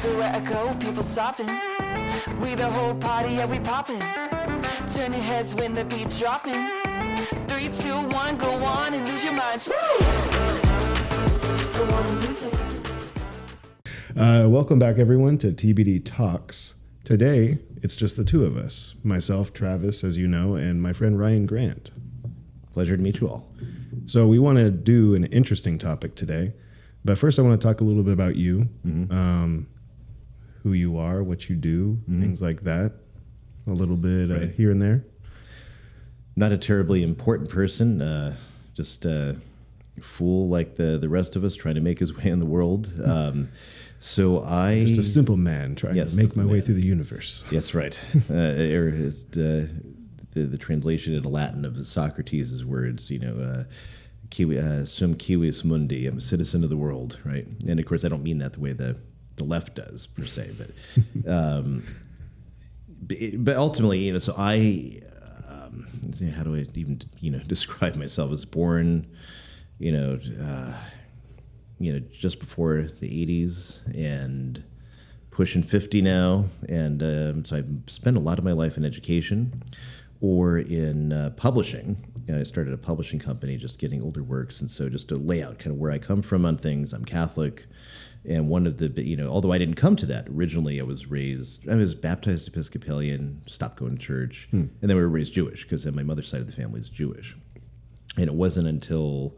Everywhere I go, people stopping. We the whole party, yeah, we popping. Turn your heads when the beat dropping. 3, 2, 1, go on and lose your minds. Woo! Go on and lose it. Welcome back, everyone, to TBD Talks. Today, it's just the two of us. Myself, Travis, as you know, and my friend Ryan Grant. Pleasure to meet you all. So we want to do an interesting topic today. But first, I want to talk a little bit about you, who you are, what you do, things like that. A little bit here and there. Not a terribly important person, just a fool like the rest of us trying to make his way in the world. Just a simple man trying to make my way through the universe. Yes, right. The translation into Latin of Socrates' words, sum civis mundi, I'm a citizen of the world, right? And of course, I don't mean that the way the left does per se, but ultimately, so I, how do I even, describe myself? I was born, just before the 80s and pushing 50 now. And so I've spent a lot of my life in education or in publishing. I started a publishing company, just getting older works. And so just to lay out kind of where I come from on things, I'm Catholic. And one of the, although I didn't come to that, originally I was baptized Episcopalian, stopped going to church. And then we were raised Jewish because my mother's side of the family is Jewish. And it wasn't until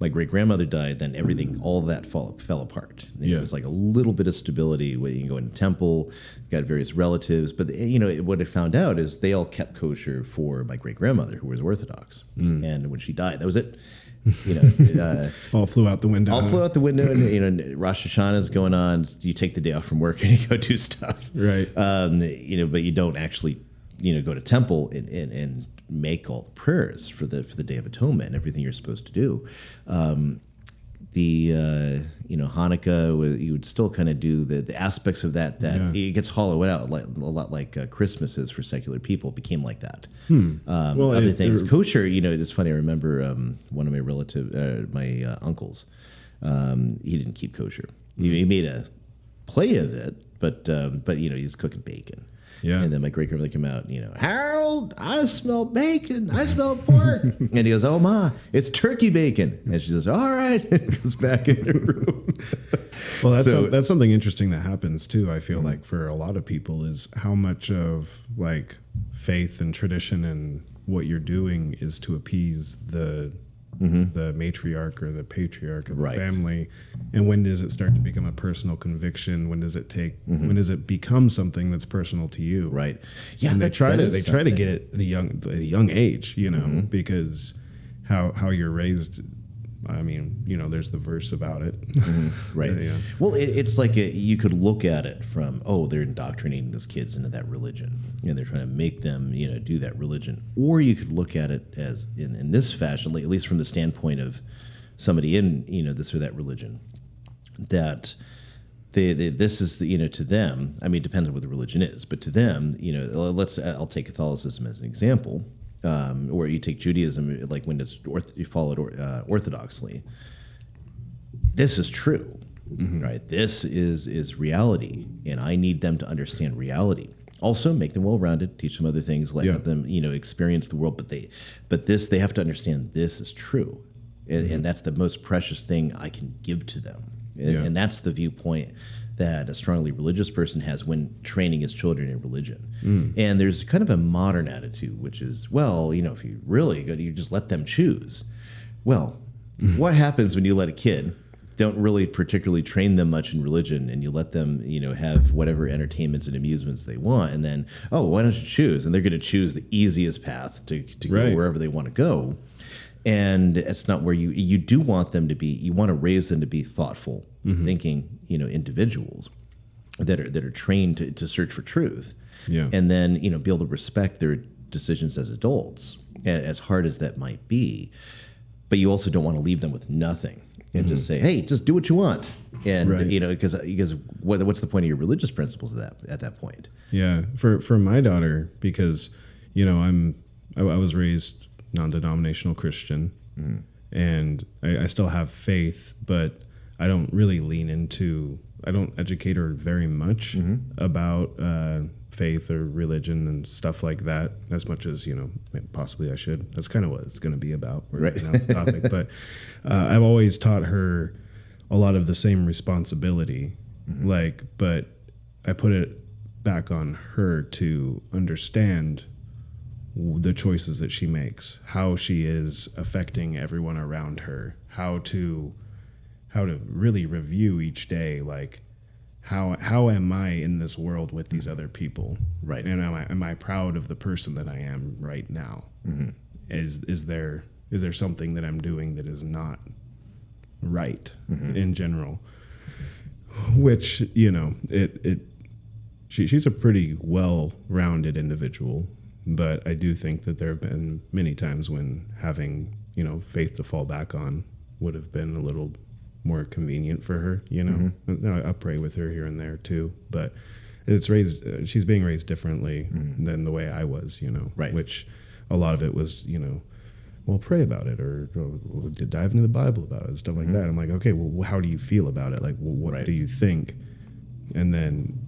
my great-grandmother died, then everything, all of that fell apart. It was like a little bit of stability where you can go into temple, got various relatives. But, what I found out is they all kept kosher for my great-grandmother, who was Orthodox. And when she died, that was it. All flew out the window. All flew out the window, and Rosh Hashanah is going on. You take the day off from work and you go do stuff. Right. But you don't actually, go to temple and make all the prayers for the Day of Atonement and everything you're supposed to do. Hanukkah, you would still kind of do the aspects of that it gets hollowed out a lot like Christmas is for secular people. It became like that. Other things, kosher. It's funny. I remember one of my uncles. He didn't keep kosher. He made a play of it, but he's cooking bacon. Yeah. And then my great-grandmother came out, Harold, I smell bacon. I smell pork. And he goes, oh, Ma, it's turkey bacon. And she says, all right. And goes back in her room. Well, that's something interesting that happens, too, I feel like, for a lot of people is how much of, like, faith and tradition and what you're doing is to appease the matriarch or the patriarch of the family. And when does it start to become a personal conviction? When does it when does it become something that's personal to you? Right. Yeah. And they try to get it the young age, because how you're raised. I mean, there's the verse about it. Right. Yeah. Well, it's like you could look at it from, they're indoctrinating those kids into that religion and they're trying to make them, do that religion. Or you could look at it as in this fashion, at least from the standpoint of somebody in, this or that religion, that this is to them, I mean, it depends on what the religion is, but to them, I'll take Catholicism as an example. Or you take Judaism, like when you follow it orthodoxly. This is true, right? This is reality, and I need them to understand reality. Also, make them well-rounded, teach them other things, let them experience the world. But they have to understand this is true, and that's the most precious thing I can give to them. And that's the viewpoint that a strongly religious person has when training his children in religion. And there's kind of a modern attitude, which is, if you really go, you just let them choose. Well, what happens when you let a kid, don't really particularly train them much in religion, and you let them, have whatever entertainments and amusements they want, and then, why don't you choose? And they're going to choose the easiest path to go wherever they want to go. And it's not where you do want them to be. You want to raise them to be thoughtful, thinking, individuals that are trained to search for truth. Yeah. And then, be able to respect their decisions as adults, as hard as that might be. But you also don't want to leave them with nothing and just say, hey, just do what you want. And, because what's the point of your religious principles at that point? Yeah. For my daughter, because, I was raised non-denominational Christian, and I still have faith, but I don't really lean into I don't educate her very much about faith or religion and stuff like that, as much as, you know, possibly I should. That's kind of what it's going to be about right now, the topic. But I've always taught her a lot of the same responsibility, like, but I put it back on her to understand the choices that she makes, how she is affecting everyone around her, how to really review each day, like, how am I in this world with these other people? Right. And am I proud of the person that I am right now? Is there something that I'm doing that is not right in general? Which, you know, she's a pretty well-rounded individual, but I do think that there have been many times when having, you know, faith to fall back on would have been a little more convenient for her, you know. I pray with her here and there too, but she's being raised differently than the way I was, you know, which a lot of it was, you know, well, pray about it, or dive into the Bible about it, and stuff like that. I'm like, okay, well, how do you feel about it? Like, well, what do you think? And then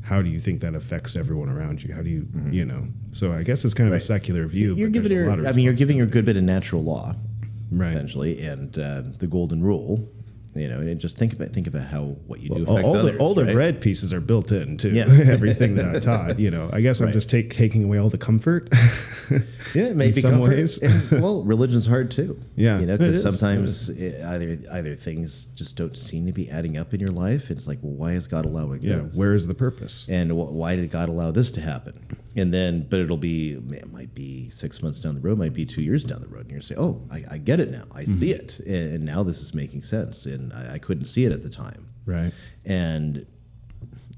how do you think that affects everyone around you? How do you, you know? So I guess it's kind of a secular view. You're giving her, you're giving her a good bit of natural law, right, essentially, and the golden rule. You know, and just think about how what you do affects all others. All the bread pieces are built in too. Yeah. Everything that I taught. You know, I guess I'm just taking away all the comfort. Yeah, maybe in some ways. And, well, religion's hard too. Yeah, you know, because sometimes either things just don't seem to be adding up in your life. It's like, well, why is God allowing this? Where is the purpose? And why did God allow this to happen? And then, but it might be 6 months down the road, might be 2 years down the road, and you're say, oh, I get it now. I see it, and now this is making sense. And I couldn't see it at the time. Right. And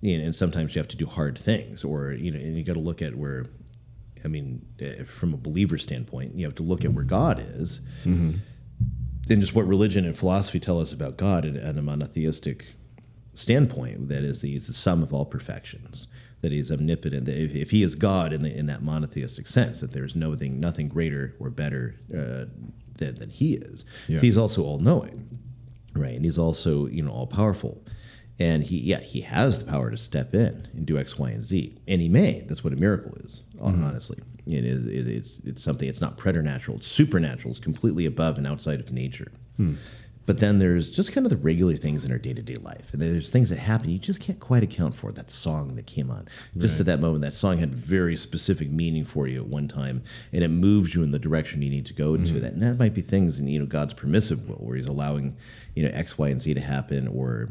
you know, and sometimes you have to do hard things, or you know, and you got to look at where, I mean, from a believer standpoint, you have to look at where God is, and just what religion and philosophy tell us about God at a monotheistic standpoint. That is, He's the sum of all perfections. That He's omnipotent. That if He is God in that monotheistic sense, that there's nothing greater or better than He is. Yeah. He's also all-knowing, right? And He's also, you know, all-powerful. And He has the power to step in and do X, Y, and Z. And He may. That's what a miracle is, honestly. It's something, it's not preternatural. It's supernatural. It's completely above and outside of nature. But then there's just kind of the regular things in our day-to-day life. And there's things that happen you just can't quite account for. That song that came on. Just at that moment, that song had very specific meaning for you at one time, and it moves you in the direction you need to go into. That. And that might be things in, you know, God's permissive will, where He's allowing, you know, X, Y, and Z to happen, or,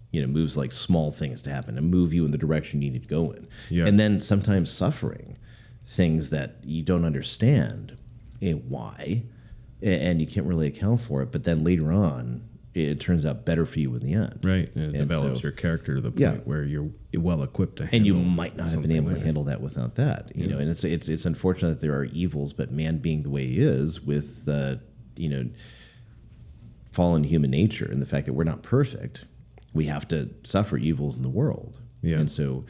you know, moves like small things to happen and move you in the direction you need to go in. Yeah. And then sometimes suffering, things that you don't understand why, and you can't really account for it, but then later on, it turns out better for you in the end. Right. And it develops your character to the point where you're well equipped to handle. And you might not have been able to handle that without that. You know, and it's unfortunate that there are evils, but man being the way he is, with you know, fallen human nature and the fact that we're not perfect, we have to suffer evils in the world. Yeah. And so,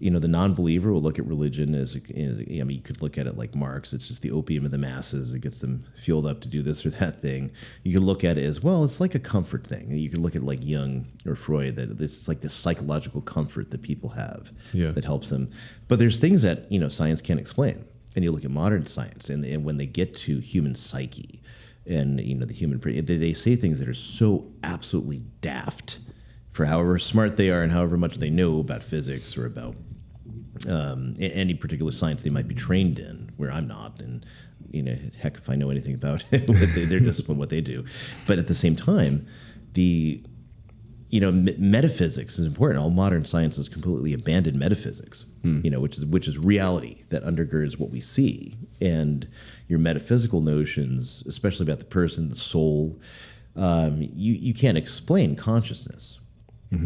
you know, the non-believer will look at religion as, I mean, you could look at it like Marx. It's just the opium of the masses. It gets them fueled up to do this or that thing. You can look at it as, well, it's like a comfort thing. You can look at like Jung or Freud, that this is like this psychological comfort that people have that helps them. But there's things that, you know, science can't explain. And you look at modern science, and when they get to human psyche and, you know, the human, they say things that are so absolutely daft for however smart they are and however much they know about physics or about any particular science they might be trained in, where I'm not. And, you know, heck, if I know anything about their discipline, what they do. But at the same time, you know, metaphysics is important. All modern science has completely abandoned metaphysics, you know, which is reality that undergirds what we see. And your metaphysical notions, especially about the person, the soul, you can't explain consciousness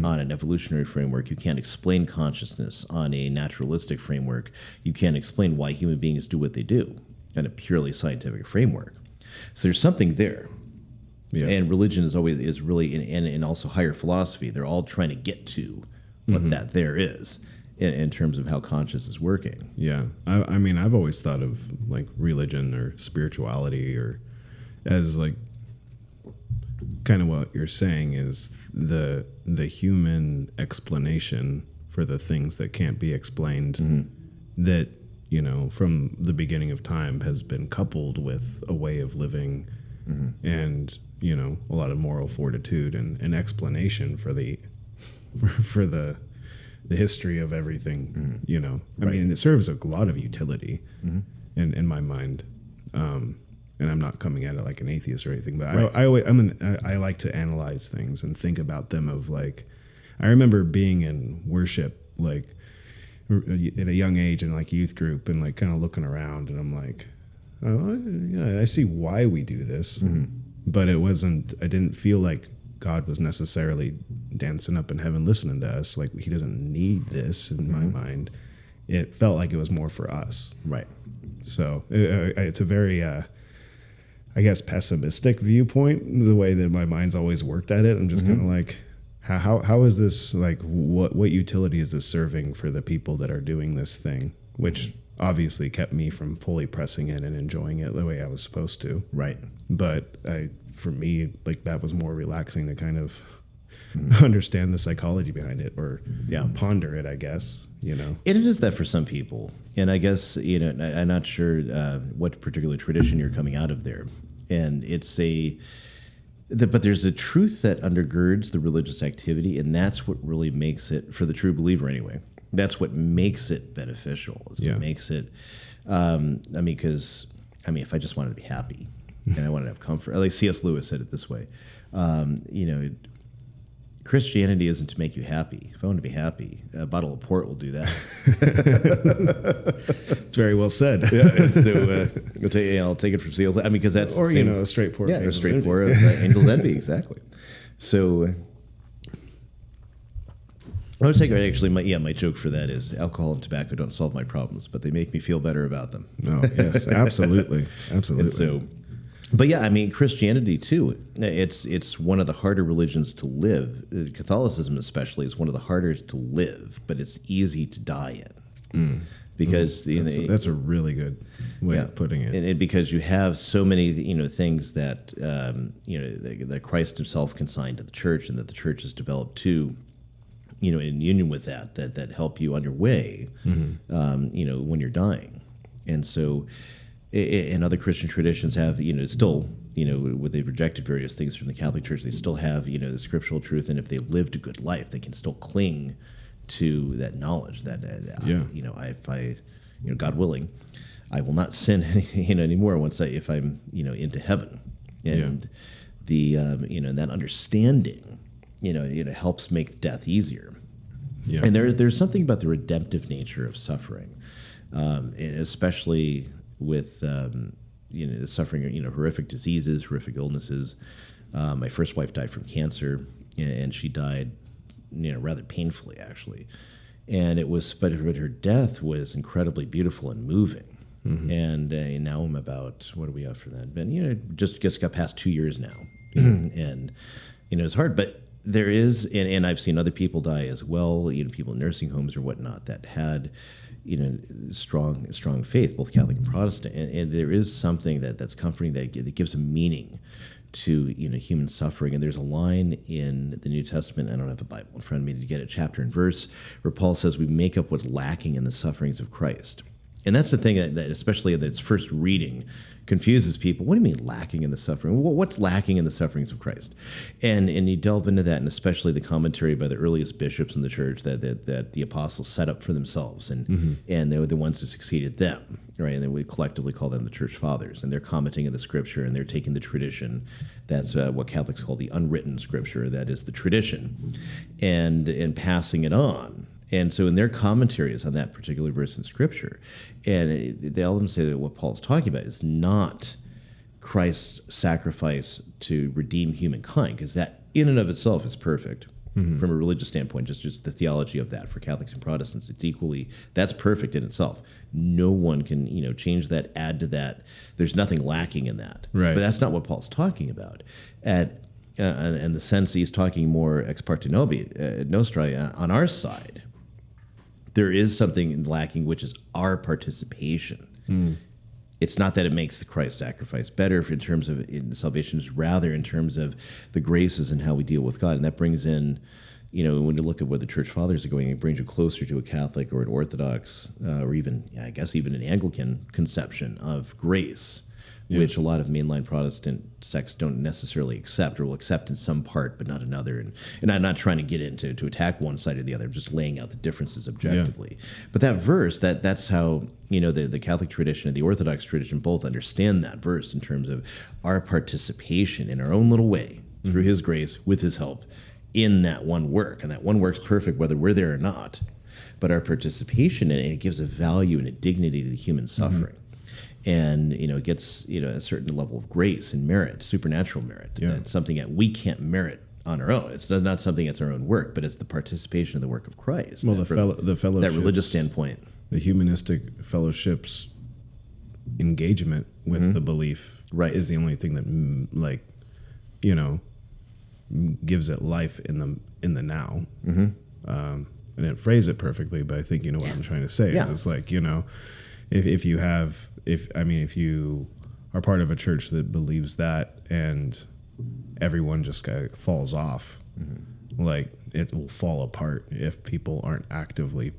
on an evolutionary framework. You can't explain consciousness on a naturalistic framework. You can't explain why human beings do what they do on a purely scientific framework. So there's something there. Yeah. And religion is really, and also higher philosophy, they're all trying to get to what that there is in terms of how conscious is working. Yeah. I mean, I've always thought of like religion or spirituality or as like, kind of what you're saying is the human explanation for the things that can't be explained that, you know, from the beginning of time has been coupled with a way of living and, you know, a lot of moral fortitude and an explanation for the history of everything, you know. I mean, it serves a lot of utility in my mind. And I'm not coming at it like an atheist or anything, but I like to analyze things and think about them of like, I remember being in worship, like at a young age in like youth group and like kind of looking around and I'm like, oh, yeah, I see why we do this, but I didn't feel like God was necessarily dancing up in heaven listening to us. Like he doesn't need this in my mind. It felt like it was more for us. Right. So it's a very, I guess, pessimistic viewpoint, the way that my mind's always worked at it. I'm just kind of like, how is this, like, what utility is this serving for the people that are doing this thing? Which obviously kept me from fully pressing it and enjoying it the way I was supposed to. Right. But for me, like, that was more relaxing to kind of understand the psychology behind it or ponder it, I guess, you know. It is that for some people. And I guess, you know, I'm not sure what particular tradition you're coming out of there. And it's but there's a truth that undergirds the religious activity, and that's what really makes it, for the true believer anyway, that's what makes it beneficial. It's what makes it, because if I just wanted to be happy and I wanted to have comfort, like C.S. Lewis said it this way, you know, Christianity isn't to make you happy. If I want to be happy, a bottle of port will do that. It's very well said. So I'll take it from C.S. because that's a straight pour. Yeah, a straight pour of Angel's Envy, exactly. So I would say actually, my joke for that is alcohol and tobacco don't solve my problems, but they make me feel better about them. No, yes, absolutely, absolutely. But yeah, I mean, Christianity too, it's one of the harder religions to live. Catholicism especially is one of the harder to live, but it's easy to die in. Because that's a really good way of putting it. And because you have so many, things that, that Christ himself consigned to the church and that the church has developed too, in union with that help you on your way, when you're dying. And so, and other Christian traditions have, still, where they've rejected various things from the Catholic Church, they still have, the scriptural truth. And if they lived a good life, they can still cling to that knowledge that, if I, God willing, I will not sin, anymore if I'm, into heaven. And the, that understanding, helps make death easier. Yeah. And there's something about the redemptive nature of suffering, and especially with suffering, horrific diseases, horrific illnesses. My first wife died from cancer, and she died, rather painfully actually. And but her death was incredibly beautiful and moving. Mm-hmm. And now I'm about, what are we after that? And just got past 2 years now, and it's hard, but there is, and I've seen other people die as well, people in nursing homes or whatnot that had, strong faith, both Catholic and Protestant, and there is something that's comforting that gives a meaning to human suffering. And there's a line in the New Testament, I don't have a Bible in front of me to get it, chapter and verse, where Paul says we make up what's lacking in the sufferings of Christ. And that's the thing that especially at its first reading confuses people. What do you mean lacking in the suffering? What's lacking in the sufferings of Christ? And you delve into that, and especially the commentary by the earliest bishops in the church that the apostles set up for themselves, and and they were the ones who succeeded them, right? And then we collectively call them the church fathers, and they're commenting on the scripture, and they're taking the tradition. That's what Catholics call the unwritten scripture. That is the tradition, and passing it on. And so in their commentaries on that particular verse in Scripture, and they all of them say that what Paul's talking about is not Christ's sacrifice to redeem humankind, because that in and of itself is perfect from a religious standpoint, just the theology of that. For Catholics and Protestants, it's equally, that's perfect in itself. No one can, change that, add to that. There's nothing lacking in that. Right. But that's not what Paul's talking about. And the sense he's talking more ex parte nostri on our side. There is something lacking, which is our participation It's not that it makes the Christ sacrifice better in terms of salvation, is rather in terms of the graces and how we deal with God. And that brings in, when you look at where the church fathers are going, it brings you closer to a Catholic or an Orthodox or even, I guess, even an Anglican conception of grace, which a lot of mainline Protestant sects don't necessarily accept, or will accept in some part but not another. And I'm not trying to get into to attack one side or the other, I'm just laying out the differences objectively. But that verse, that's how the Catholic tradition and the Orthodox tradition both understand that verse in terms of our participation in our own little way through His grace with His help in that one work. And that one work's perfect whether we're there or not. But our participation in it gives a value and a dignity to the human suffering. And it gets a certain level of grace and merit, supernatural merit. That's something that we can't merit on our own. It's not something that's our own work, but it's the participation in the work of Christ. Well, the fellowship, that religious standpoint, the humanistic fellowship's engagement with the belief, is the only thing that gives it life in the now. I didn't phrase it perfectly, but I think you know what I'm trying to say. It's like if you are part of a church that believes that and everyone just falls off, like it will fall apart if people aren't actively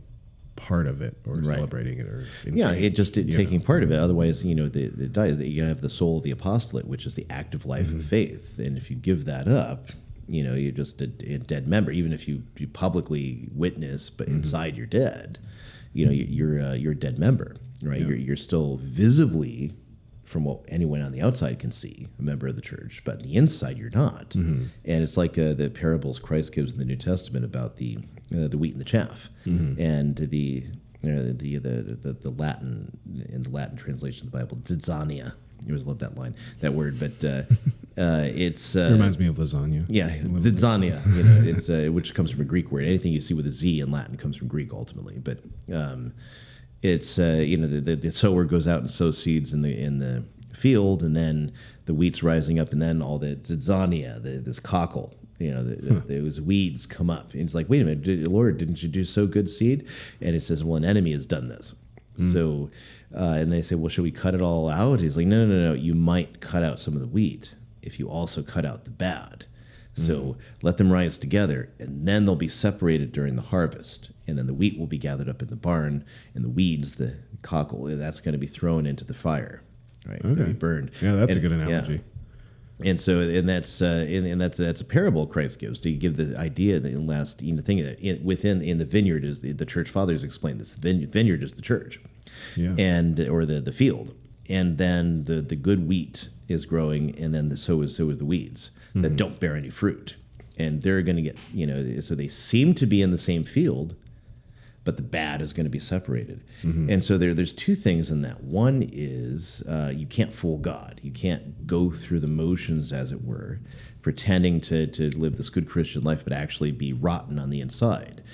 part of it or celebrating it or taking part of it. Otherwise, the dies that you have the soul of the apostolate, which is the active life of faith, and if you give that up, you're just a dead member. Even if you publicly witness, but inside you're dead. You're a dead member, right? You're still visibly, from what anyone on the outside can see, a member of the church, but on the inside you're not. And it's like the parables Christ gives in the New Testament about the wheat and the chaff, and the Latin, in the Latin translation of the Bible, zizania. You always love that line, that word, but it's it reminds me of lasagna. Yeah, zizania, it's which comes from a Greek word. Anything you see with a Z in Latin comes from Greek ultimately, but it's the sower goes out and sows seeds in the field, and then the wheat's rising up, and then all the zizania, this cockle, those weeds come up, and it's like, wait a minute, Lord, didn't you do sow good seed? And it says, well, an enemy has done this. So, and they say, well, should we cut it all out? He's like, no. You might cut out some of the wheat if you also cut out the bad. So let them rise together, and then they'll be separated during the harvest. And then the wheat will be gathered up in the barn, and the weeds, the cockle, that's going to be thrown into the fire, right? Okay. Be burned. Yeah, that's a good analogy. And so, that's a parable Christ gives to give the idea that within the vineyard is the church fathers explain this. The vineyard is the church, or the field, and then the good wheat is growing, and then so is the weeds that don't bear any fruit, and they're going to get so they seem to be in the same field, but the bad is going to be separated. And so there's two things in that. One is you can't fool God. You can't go through the motions, as it were, pretending to live this good Christian life, but actually be rotten on the inside.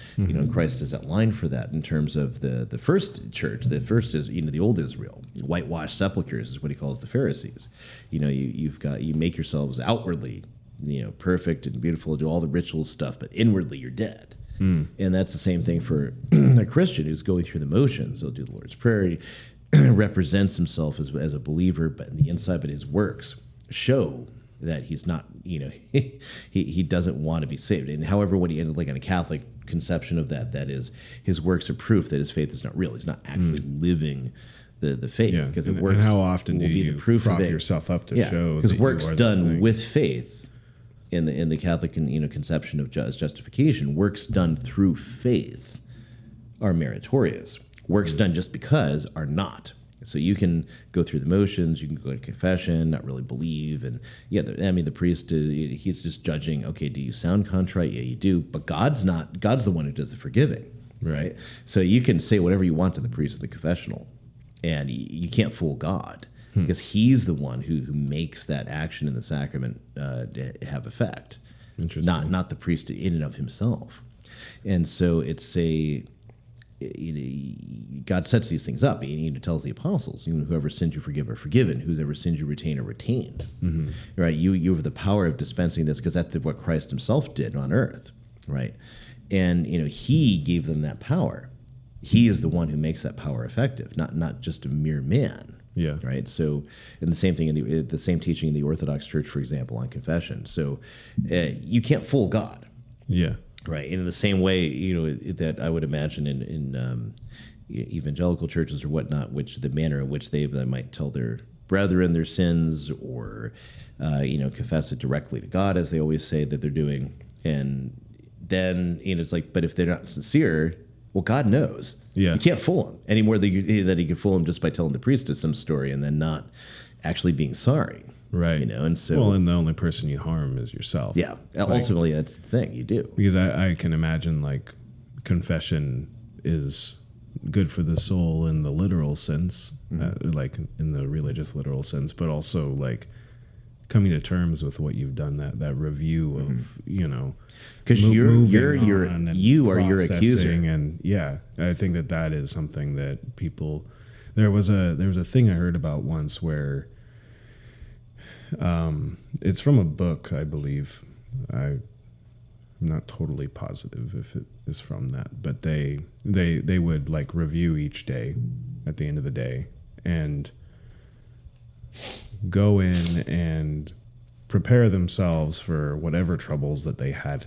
Christ has that line for that in terms of the first church. The first is the old Israel. Whitewashed sepulchres is what he calls the Pharisees. You make yourselves outwardly perfect and beautiful and do all the ritual stuff, but inwardly you're dead. And that's the same thing for a Christian who's going through the motions. He'll do the Lord's Prayer. He represents himself as a believer, but in the inside, but his works show that he's not, he doesn't want to be saved. And however, when he ended like in a Catholic conception of that is his works are proof that his faith is not real. He's not actually living the faith. Because and how often do you prop yourself up to show? Because works done with faith. In the Catholic conception of justification, works done through faith are meritorious. Works done just because are not. So you can go through the motions, you can go to confession, not really believe, and the priest he's just judging. Okay, do you sound contrite? Yeah, you do, but God's not. God's the one who does the forgiving, right? So you can say whatever you want to the priest at the confessional, and you can't fool God. Because he's the one who makes that action in the sacrament have effect, not the priest in and of himself. And so it's God sets these things up. He tells the apostles, whoever sins you forgive are forgiven, whoever sins you retain are retained. Right? You have the power of dispensing this because that's what Christ himself did on earth, right? And he gave them that power. He is the one who makes that power effective, not just a mere man. Yeah. Right. So, and the same thing in the same teaching in the Orthodox Church, for example, on confession. So, you can't fool God. Yeah. Right. And in the same way, that I would imagine in evangelical churches or whatnot, which the manner in which they might tell their brethren their sins or, confess it directly to God, as they always say that they're doing. And then, it's like, but if they're not sincere, well, God knows. Yeah. You can't fool him any more than that he can fool him just by telling the priestess some story and then not actually being sorry. Right. And so. Well, and the only person you harm is yourself. Yeah. Ultimately, that's the thing you do. Because I can imagine, like, confession is good for the soul in the literal sense, like in the religious literal sense, but also, like, coming to terms with what you've done, that review of, because you are your accuser, and I think that is something that people. There was a thing I heard about once where, it's from a book, I believe. I'm not totally positive if it is from that, but they would like review each day at the end of the day and go in and prepare themselves for whatever troubles that they had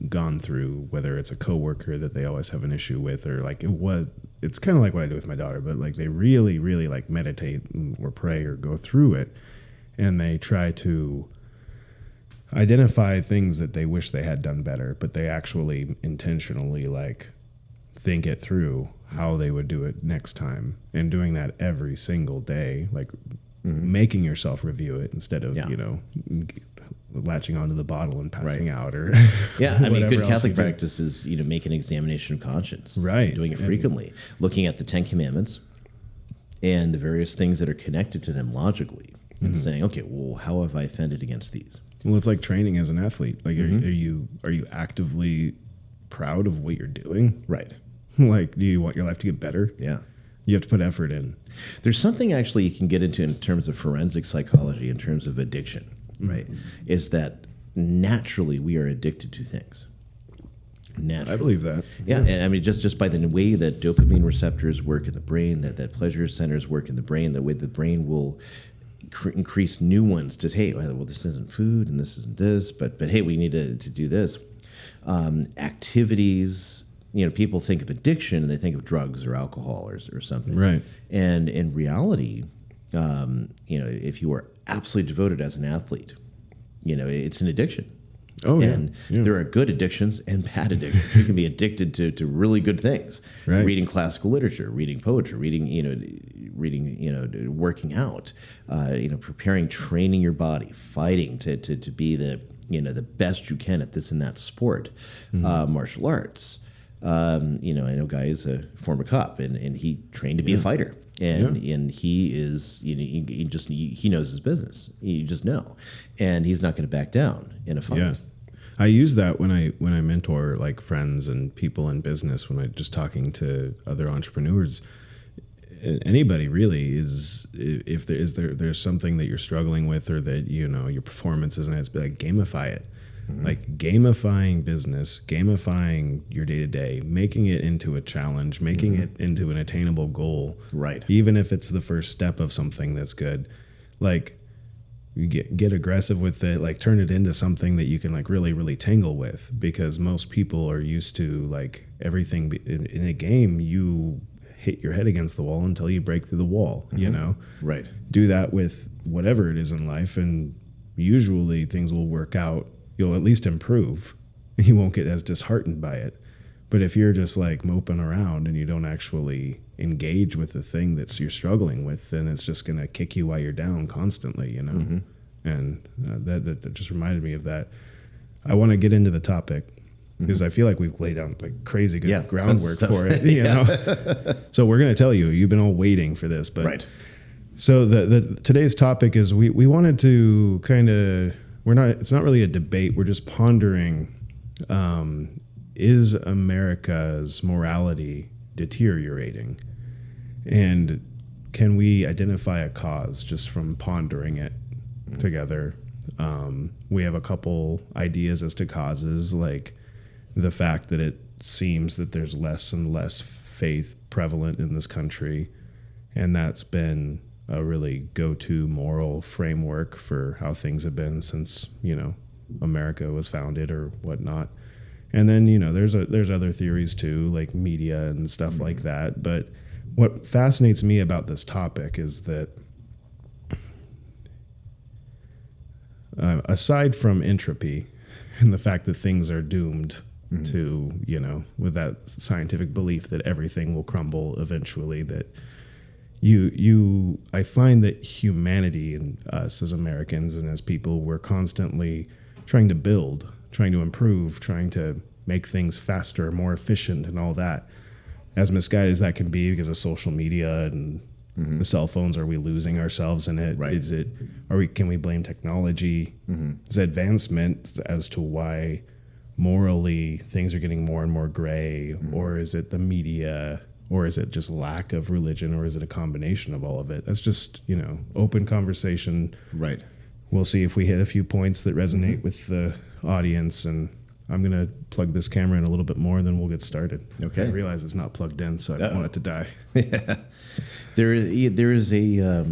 gone through, whether it's a coworker that they always have an issue with, or like it's kind of like what I do with my daughter, but like they really, really like meditate or pray or go through it, and they try to identify things that they wish they had done better, but they actually intentionally like think it through how they would do it next time, and doing that every single day, like making yourself review it instead of latching onto the bottle and passing out or I mean, good Catholic practice is make an examination of conscience, right? Doing it frequently, looking at the 10 Commandments and the various things that are connected to them logically, and saying, okay, well, how have I offended against these? Well, it's like training as an athlete. Like, are you actively proud of what you're doing? Right. Like, do you want your life to get better? Yeah. You have to put effort in. There's something actually you can get into in terms of forensic psychology, in terms of addiction, right? Is that naturally we are addicted to things. Naturally. I believe that. Yeah, and I mean, just by the way that dopamine receptors work in the brain, that pleasure centers work in the brain, the way the brain will increase new ones to, hey, well, this isn't food and this isn't this, but hey, we need to do this. Activities. People think of addiction and they think of drugs or alcohol or something. Right. And in reality, if you are absolutely devoted as an athlete, it's an addiction. Oh, and there are good addictions and bad addictions. You can be addicted to really good things. Right. Reading classical literature, reading poetry, reading, working out, preparing, training your body, fighting to be the best you can at this and that sport, martial arts. I know Guy is a former cop, and he trained to be a fighter, and he is, he knows his business. You just know, and he's not going to back down in a fight. Yeah, I use that when I mentor like friends and people in business, when I just talking to other entrepreneurs. Anybody really is, if there's something that you're struggling with, or that your performance isn't as, like, gamify it. Like gamifying business, gamifying your day-to-day, making it into a challenge, making it into an attainable goal. Right. Even if it's the first step of something that's good. Like, you get aggressive with it, like turn it into something that you can like really, really tangle with, because most people are used to like everything in a game, you hit your head against the wall until you break through the wall, Right. Do that with whatever it is in life, and usually things will work out. You'll at least improve, and you won't get as disheartened by it. But if you're just like moping around and you don't actually engage with the thing that you're struggling with, then it's just going to kick you while you're down constantly, And that just reminded me of that. I want to get into the topic because I feel like we've laid down like crazy good groundwork for it, So we're going to tell you've been all waiting for this, but right. So today's topic is we wanted to kind of, it's not really a debate. We're just pondering, is America's morality deteriorating? And can we identify a cause just from pondering it together? We have a couple ideas as to causes, like the fact that it seems that there's less and less faith prevalent in this country. And that's been a really go-to moral framework for how things have been since, America was founded or whatnot. And then, there's other theories too, like media and stuff like that. But what fascinates me about this topic is that aside from entropy and the fact that things are doomed to, with that scientific belief that everything will crumble eventually, that I find that humanity and us as Americans and as people, we're constantly trying to build, trying to improve, trying to make things faster, more efficient and all that. As misguided as that can be because of social media and the cell phones, are we losing ourselves in it? Right. Can we blame technology? Is advancement as to why morally things are getting more and more gray? Or is it the media? Or is it just lack of religion? Or is it a combination of all of it? That's just, open conversation. Right. We'll see if we hit a few points that resonate with the audience. And I'm going to plug this camera in a little bit more, and then we'll get started. Okay. I realize it's not plugged in, so I don't want it to die. Yeah. There is a...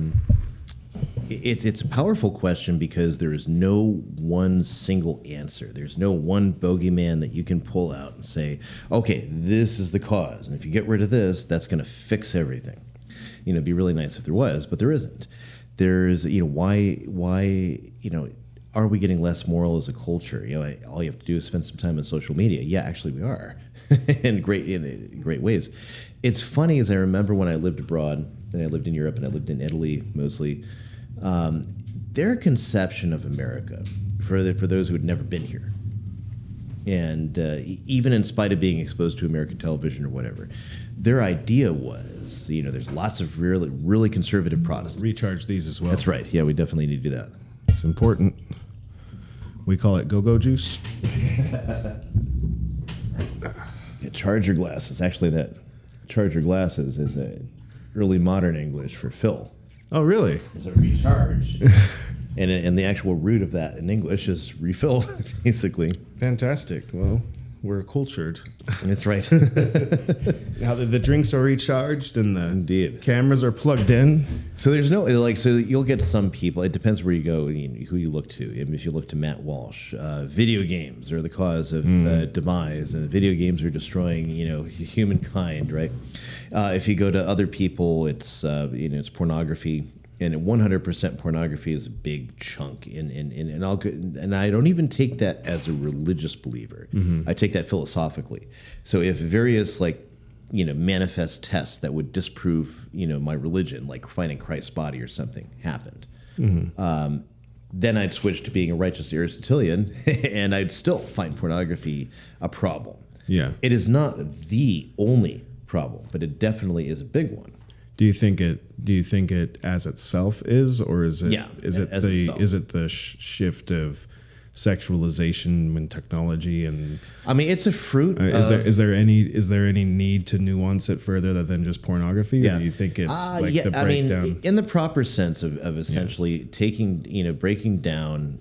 It's a powerful question because there is no one single answer. There's no one bogeyman that you can pull out and say, okay, this is the cause. And if you get rid of this, that's going to fix everything. It'd be really nice if there was, but there isn't. There's, why, are we getting less moral as a culture? All you have to do is spend some time on social media. Yeah, actually we are in great ways. It's funny, as I remember when I lived abroad, and I lived in Europe and I lived in Italy mostly, their conception of America, for those who had never been here, and even in spite of being exposed to American television or whatever, their idea was, there's lots of really conservative Protestants. Recharge these as well. That's right. Yeah, we definitely need to do that. It's important. We call it go-go juice. Yeah, charge your glasses. Actually, that charge your glasses is a early modern English for fill. Oh, really? It's a recharge. and the actual root of that in English is refill, basically. Fantastic. Well, we're cultured. That's right. Now that the drinks are recharged and the Indeed. cameras are plugged in. So there's no, so you'll get some people, it depends where you go, who you look to. If you look to Matt Walsh, video games are the cause of demise, and video games are destroying, humankind, right? If you go to other people, it's, it's pornography. And 100% pornography is a big chunk, and I don't even take that as a religious believer. I take that philosophically. So if various manifest tests that would disprove my religion, like finding Christ's body or something, happened, then I'd switch to being a righteous Aristotelian, and I'd still find pornography a problem. Yeah, it is not the only problem, but it definitely is a big one. Do you think it as itself is, or is it the shift of sexualization and technology? And I mean, it's a fruit. Is there any need to nuance it further than just pornography? Yeah. Or do you think it's the breakdown? I mean, in the proper sense of essentially taking, breaking down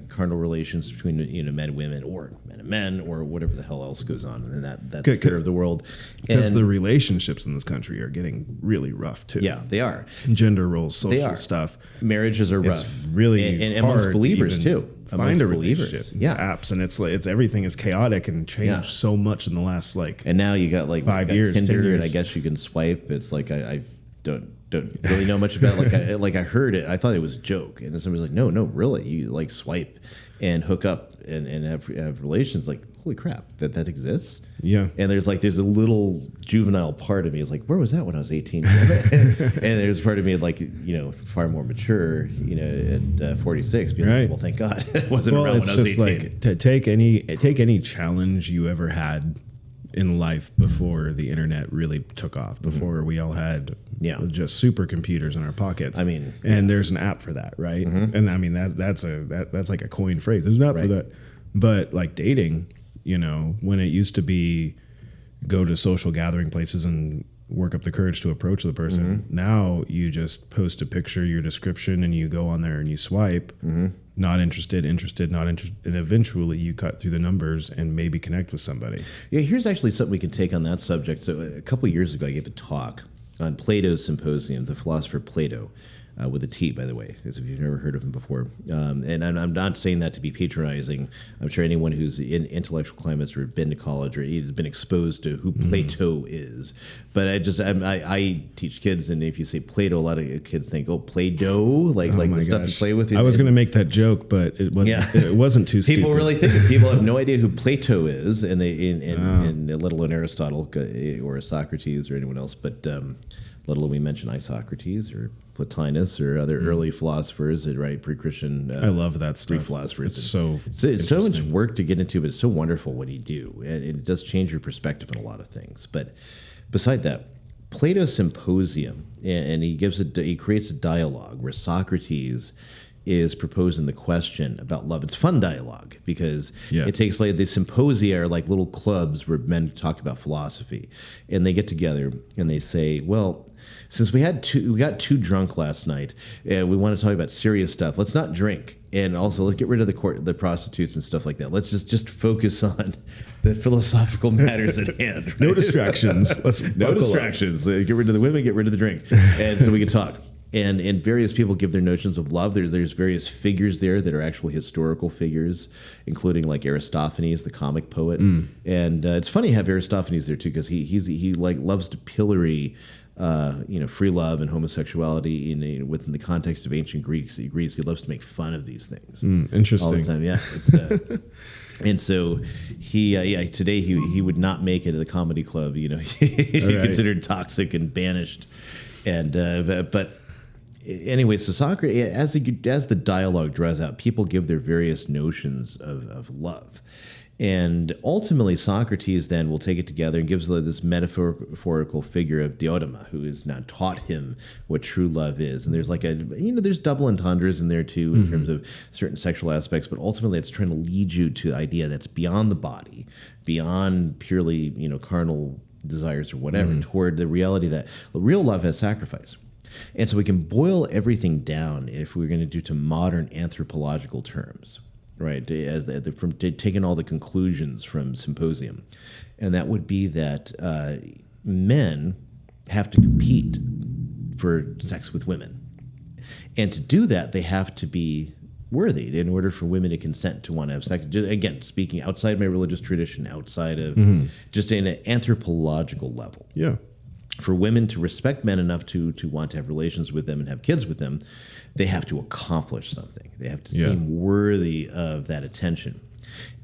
carnal relations between men and women, or men and men, or whatever the hell else goes on in that sphere of the world. Because the relationships in this country are getting really rough too. Yeah, they are. Gender roles, social stuff. Marriages are rough. It's really and amongst believers too. Find a relationship. Yeah, apps, and it's everything is chaotic and changed so much in the last And now you got 5 years, Tinder, 10 years. and I guess you can swipe. It's I don't really know much about I heard it. I thought it was a joke, and somebody's like, no, really, you swipe and hook up and have relations. Holy crap, that exists. Yeah. And there's a little juvenile part of me is where was that when I was 18? And there's part of me far more mature, at 46, being right. well, thank God it wasn't around when I was 18. To take any challenge you ever had in life before the internet really took off, before we all had just supercomputers in our pockets. I mean, and there's an app for that, right? And I mean that's like a coined phrase. There's an app for that. But dating, when it used to be go to social gathering places and work up the courage to approach the person, now you just post a picture, your description, and you go on there and you swipe. Not interested, not interested, and eventually you cut through the numbers and maybe connect with somebody. Yeah, here's actually something we can take on that subject. So a couple of years ago, I gave a talk on Plato's Symposium, the philosopher Plato, with a T, by the way, as if you've never heard of him before. And I'm not saying that to be patronizing. I'm sure anyone who's in intellectual climates or been to college or has been exposed to who Plato is. But I teach kids, and if you say Plato, a lot of kids think, oh, Play-Doh, like the stuff to play with. I was going to make that joke, but it wasn't too stupid. People really think it. People have no idea who Plato is, and let alone Aristotle or Socrates or anyone else, but let alone we mention Isocrates or Plotinus or other early philosophers, right? Pre-Christian. I love that stuff. Greek philosophers. It's so much work to get into, but it's so wonderful what he do, and it does change your perspective on a lot of things. But beside that, Plato's Symposium, and he creates a dialogue where Socrates is proposing the question about love. It's fun dialogue because it takes place. The symposia are like little clubs where men talk about philosophy, and they get together and they say, well, since we got too drunk last night, and we want to talk about serious stuff, let's not drink, and also let's get rid of the prostitutes and stuff like that. Let's just focus on the philosophical matters at hand. Right? No distractions. No distractions. Get rid of the women, get rid of the drink, and so we can talk. And various people give their notions of love. There's various figures there that are actual historical figures, including like Aristophanes, the comic poet. And it's funny to have Aristophanes there too, because he like loves to pillory free love and homosexuality within the context of ancient Greece. He loves to make fun of these things. Interesting. All the time, yeah. It's, and so today he would not make it to the comedy club. He'd be considered toxic and banished. And but anyway, so Socrates, as the dialogue draws out, people give their various notions of love. And ultimately, Socrates then will take it together and gives this metaphorical figure of Diotima, who has now taught him what true love is. And there's there's double entendres in there too, in terms of certain sexual aspects, but ultimately it's trying to lead you to the idea that's beyond the body, beyond purely, carnal desires or whatever, toward the reality that real love has sacrifice. And so we can boil everything down if we're going to do to modern anthropological terms. Right, from taking all the conclusions from Symposium, and that would be that men have to compete for sex with women, and to do that, they have to be worthy in order for women to consent to want to have sex. Just, again, speaking outside my religious tradition, outside of just in an anthropological level. Yeah. For women to respect men enough to want to have relations with them and have kids with them, they have to accomplish something. They have to seem worthy of that attention.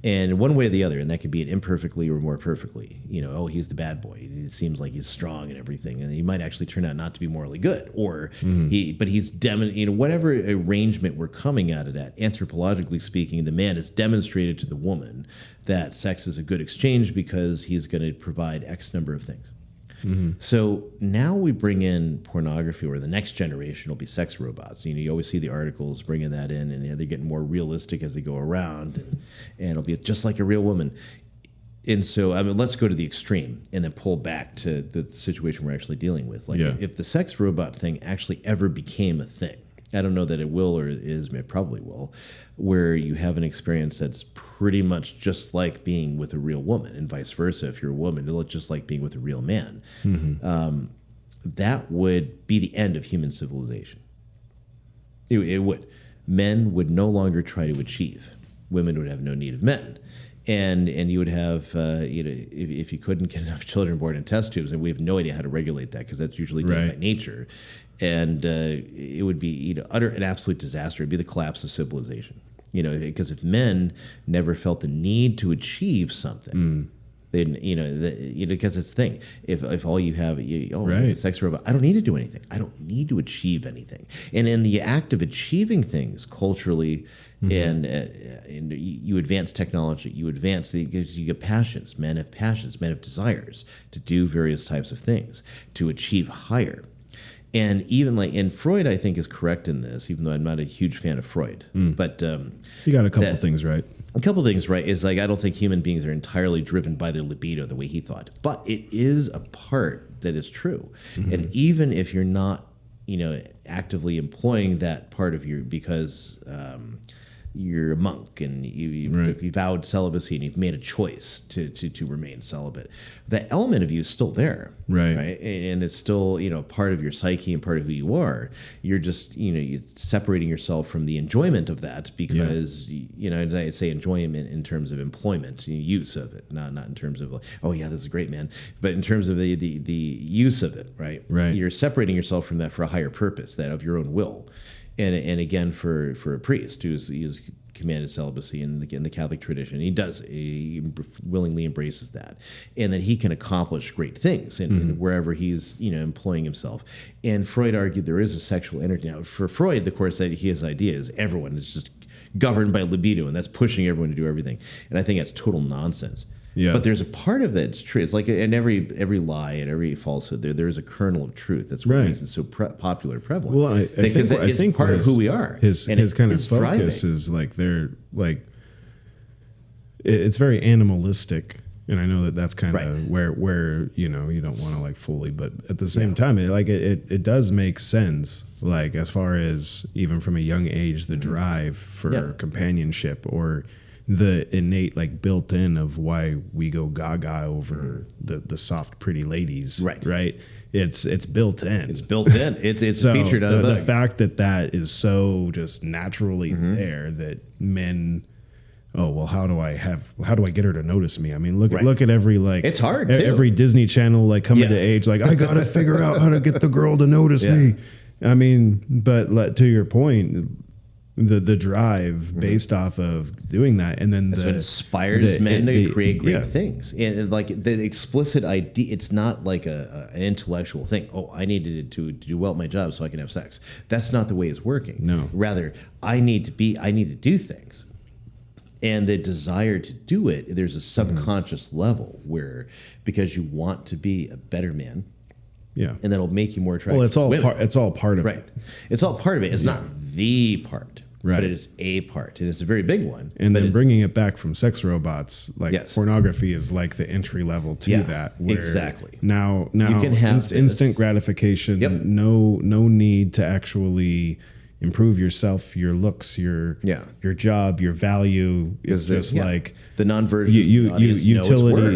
And one way or the other, and that could be it imperfectly or more perfectly. He's the bad boy. He seems like he's strong and everything, and he might actually turn out not to be morally good. Or he's whatever arrangement we're coming at it at, anthropologically speaking, the man has demonstrated to the woman that sex is a good exchange because he's going to provide X number of things. So now we bring in pornography, or the next generation will be sex robots. You always see the articles bringing that in, and they're getting more realistic as they go around, and it'll be just like a real woman. And so, let's go to the extreme and then pull back to the situation we're actually dealing with. If the sex robot thing actually ever became a thing, I don't know that it will or it probably will, where you have an experience that's pretty much just like being with a real woman, and vice versa. If you're a woman, it'll look just like being with a real man. That would be the end of human civilization. It would. Men would no longer try to achieve. Women would have no need of men. And you would have, if you couldn't get enough children born in test tubes, and we have no idea how to regulate that because that's usually done by nature. And it would be utter and absolute disaster. It'd be the collapse of civilization. Because if men never felt the need to achieve something, then because it's the thing. If all you have, a sex robot, I don't need to do anything. I don't need to achieve anything. And in the act of achieving things culturally, and you advance technology, you get passions. Men have passions. Men have desires to do various types of things to achieve higher. And even and Freud, I think, is correct in this, even though I'm not a huge fan of Freud. But you got a couple things right. A couple things right is I don't think human beings are entirely driven by their libido the way he thought, but it is a part that is true. And even if you're not, actively employing that part of your, because you're a monk and you vowed celibacy and you've made a choice to remain celibate. That element of you is still there, right? And it's still, part of your psyche and part of who you are. You're just, you're separating yourself from the enjoyment of that because, I say enjoyment in terms of employment, use of it, not in terms of like, oh yeah, this is great, man, but in terms of the use of it, right? You're separating yourself from that for a higher purpose, that of your own will. And again, for a priest who's commanded celibacy in the Catholic tradition, he willingly embraces that, and that he can accomplish great things in wherever he's employing himself. And Freud argued there is a sexual energy. Now, for Freud, of course, that his idea is everyone is just governed by libido, and that's pushing everyone to do everything. And I think that's total nonsense. Yeah. But there's a part of it that's true. It's like in every lie and every falsehood, there is a kernel of truth. That's what makes it so popular, prevalent. Well, I think part of who we are. His kind of focus is like it's very animalistic, and I know that's kind of where you don't want to like fully, but at the same time, it does make sense. Like as far as even from a young age, the drive for companionship or the innate like built in of why we go gaga over the soft pretty ladies, right? It's built in. It's built in. It's so featured on the fact that is so just naturally there that men. Oh well, how do I get her to notice me? I mean, look at every it's hard every Disney Channel like coming to age, like I gotta figure out how to get the girl to notice me. I mean, but to your point, the drive based off of doing that, and then that's what inspires men to create great things. And like the explicit idea, it's not like an intellectual thing. Oh, I needed to do well at my job so I can have sex. That's not the way it's working. No, rather, I need to do things. And the desire to do it, there's a subconscious level where, because you want to be a better man, and that'll make you more attractive. Well, it's all part of it. It's all part of it. It's not the part, but it is a part, and it's a very big one. And then bringing it back from sex robots, like pornography is like the entry level to that. Where now you can have instant gratification. No need to actually improve yourself, your looks, your job, your value is just like the non-version.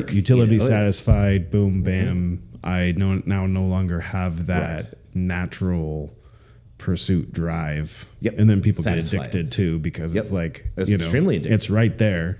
Utility satisfied. Boom, bam. I now no longer have that natural pursuit drive. And then people get addicted too because it's like it's extremely addictive. It's right there.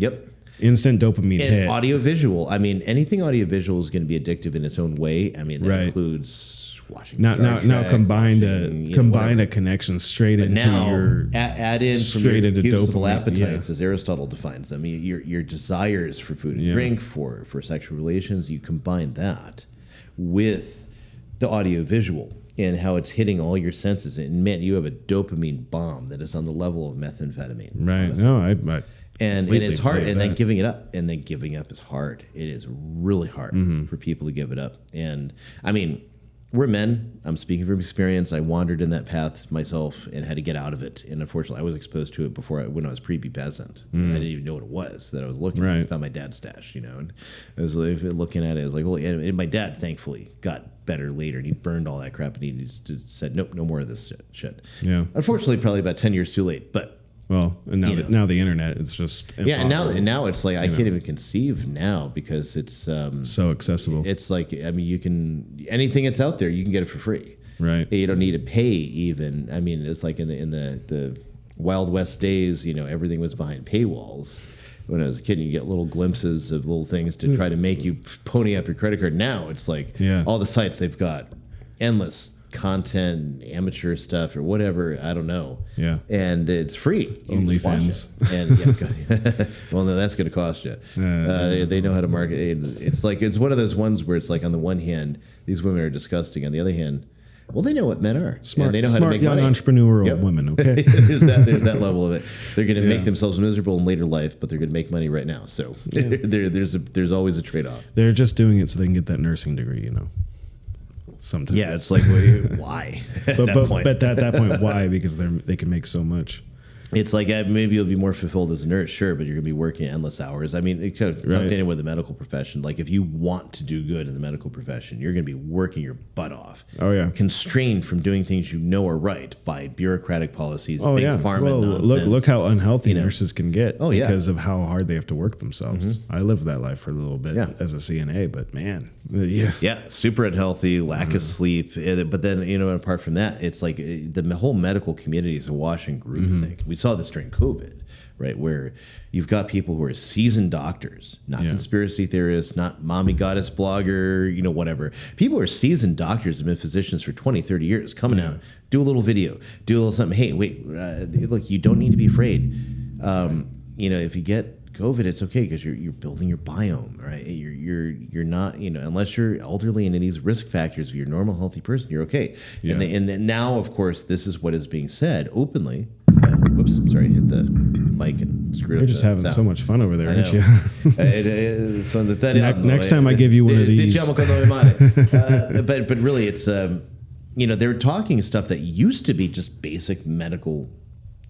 Instant dopamine hit. Audiovisual. I mean, anything audiovisual is going to be addictive in its own way. I mean, that includes watching now combine a connection straight into your add in from your concupiscible appetites as Aristotle defines them. Your desires for food and drink, for sexual relations, you combine that with the audiovisual and how it's hitting all your senses. And man, you have a dopamine bomb that is on the level of methamphetamine. Right. Honestly. No, and it's hard, and then giving it up, is hard. It is really hard for people to give it up. And I mean, we're men. I'm speaking from experience. I wandered in that path myself and had to get out of it. And unfortunately, I was exposed to it when I was prepubescent. I didn't even know what it was that I was looking at. I found my dad's stash, and I was looking at it. I was like, well, and my dad, thankfully, got better later, and he burned all that crap, and he just said, nope, no more of this shit. Yeah. Unfortunately, probably about 10 years too late, but. Well, and now the internet is just impossible. and now it's like I can't even conceive now because it's so accessible. It's like, I mean, you can anything that's out there, you can get it for free. Right. You don't need to pay even. I mean, it's like in the Wild West days, everything was behind paywalls. When I was a kid, you get little glimpses of little things to try to make you pony up your credit card. Now it's like all the sites, they've got endless content, amateur stuff or whatever, I don't know. Yeah. And it's free. OnlyFans. And well, no, that's going to cost you. They know how to market. It's one of those ones where it's like on the one hand, these women are disgusting. On the other hand, well, they know what men are. Smart, they know how to make young money. Entrepreneurial women. Okay. there's that level of it. They're going to make themselves miserable in later life, but they're going to make money right now. So there's always a trade-off. They're just doing it so they can get that nursing degree, Sometimes. Yeah, it's like, why? But at that point, why? Because they can make so much. It's like maybe you'll be more fulfilled as a nurse, sure, but you're going to be working endless hours. I mean, it kind of lumped in with the medical profession. Like, if you want to do good in the medical profession, you're going to be working your butt off. Oh, yeah. Constrained from doing things you know are right by bureaucratic policies, big pharma well, nonsense. look how unhealthy nurses can get because of how hard they have to work themselves. I lived that life for a little bit as a CNA, but man, super unhealthy, lack of sleep. But then, apart from that, it's like the whole medical community is a wash and groupthink. We saw this during COVID, right? Where you've got people who are seasoned doctors, not conspiracy theorists, not mommy goddess blogger, whatever. People who are seasoned doctors, have been physicians for 20, 30 years, coming out, do a little video, do a little something. Hey, wait, look, you don't need to be afraid. If you get COVID, it's okay because you're building your biome, right? You're not, unless you're elderly and in these risk factors, if you're a normal, healthy person, you're okay. Yeah. And then now, of course, this is what is being said openly. Whoops, sorry, hit the mic and screwed up. You're just having so much fun over there, aren't you? Next time I give you one of these. But really, it's, they're talking stuff that used to be just basic medical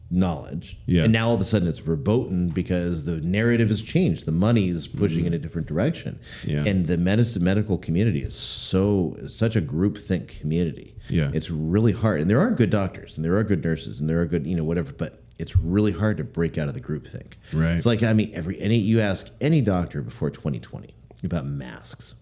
knowledge, and now all of a sudden it's verboten because the narrative has changed. The money is pushing in a different direction, and the medical community is such a groupthink community. It's really hard, and there are good doctors, and there are good nurses, and there are good whatever, but it's really hard to break out of the groupthink. Right. It's like, I mean, you ask any doctor before 2020 about masks.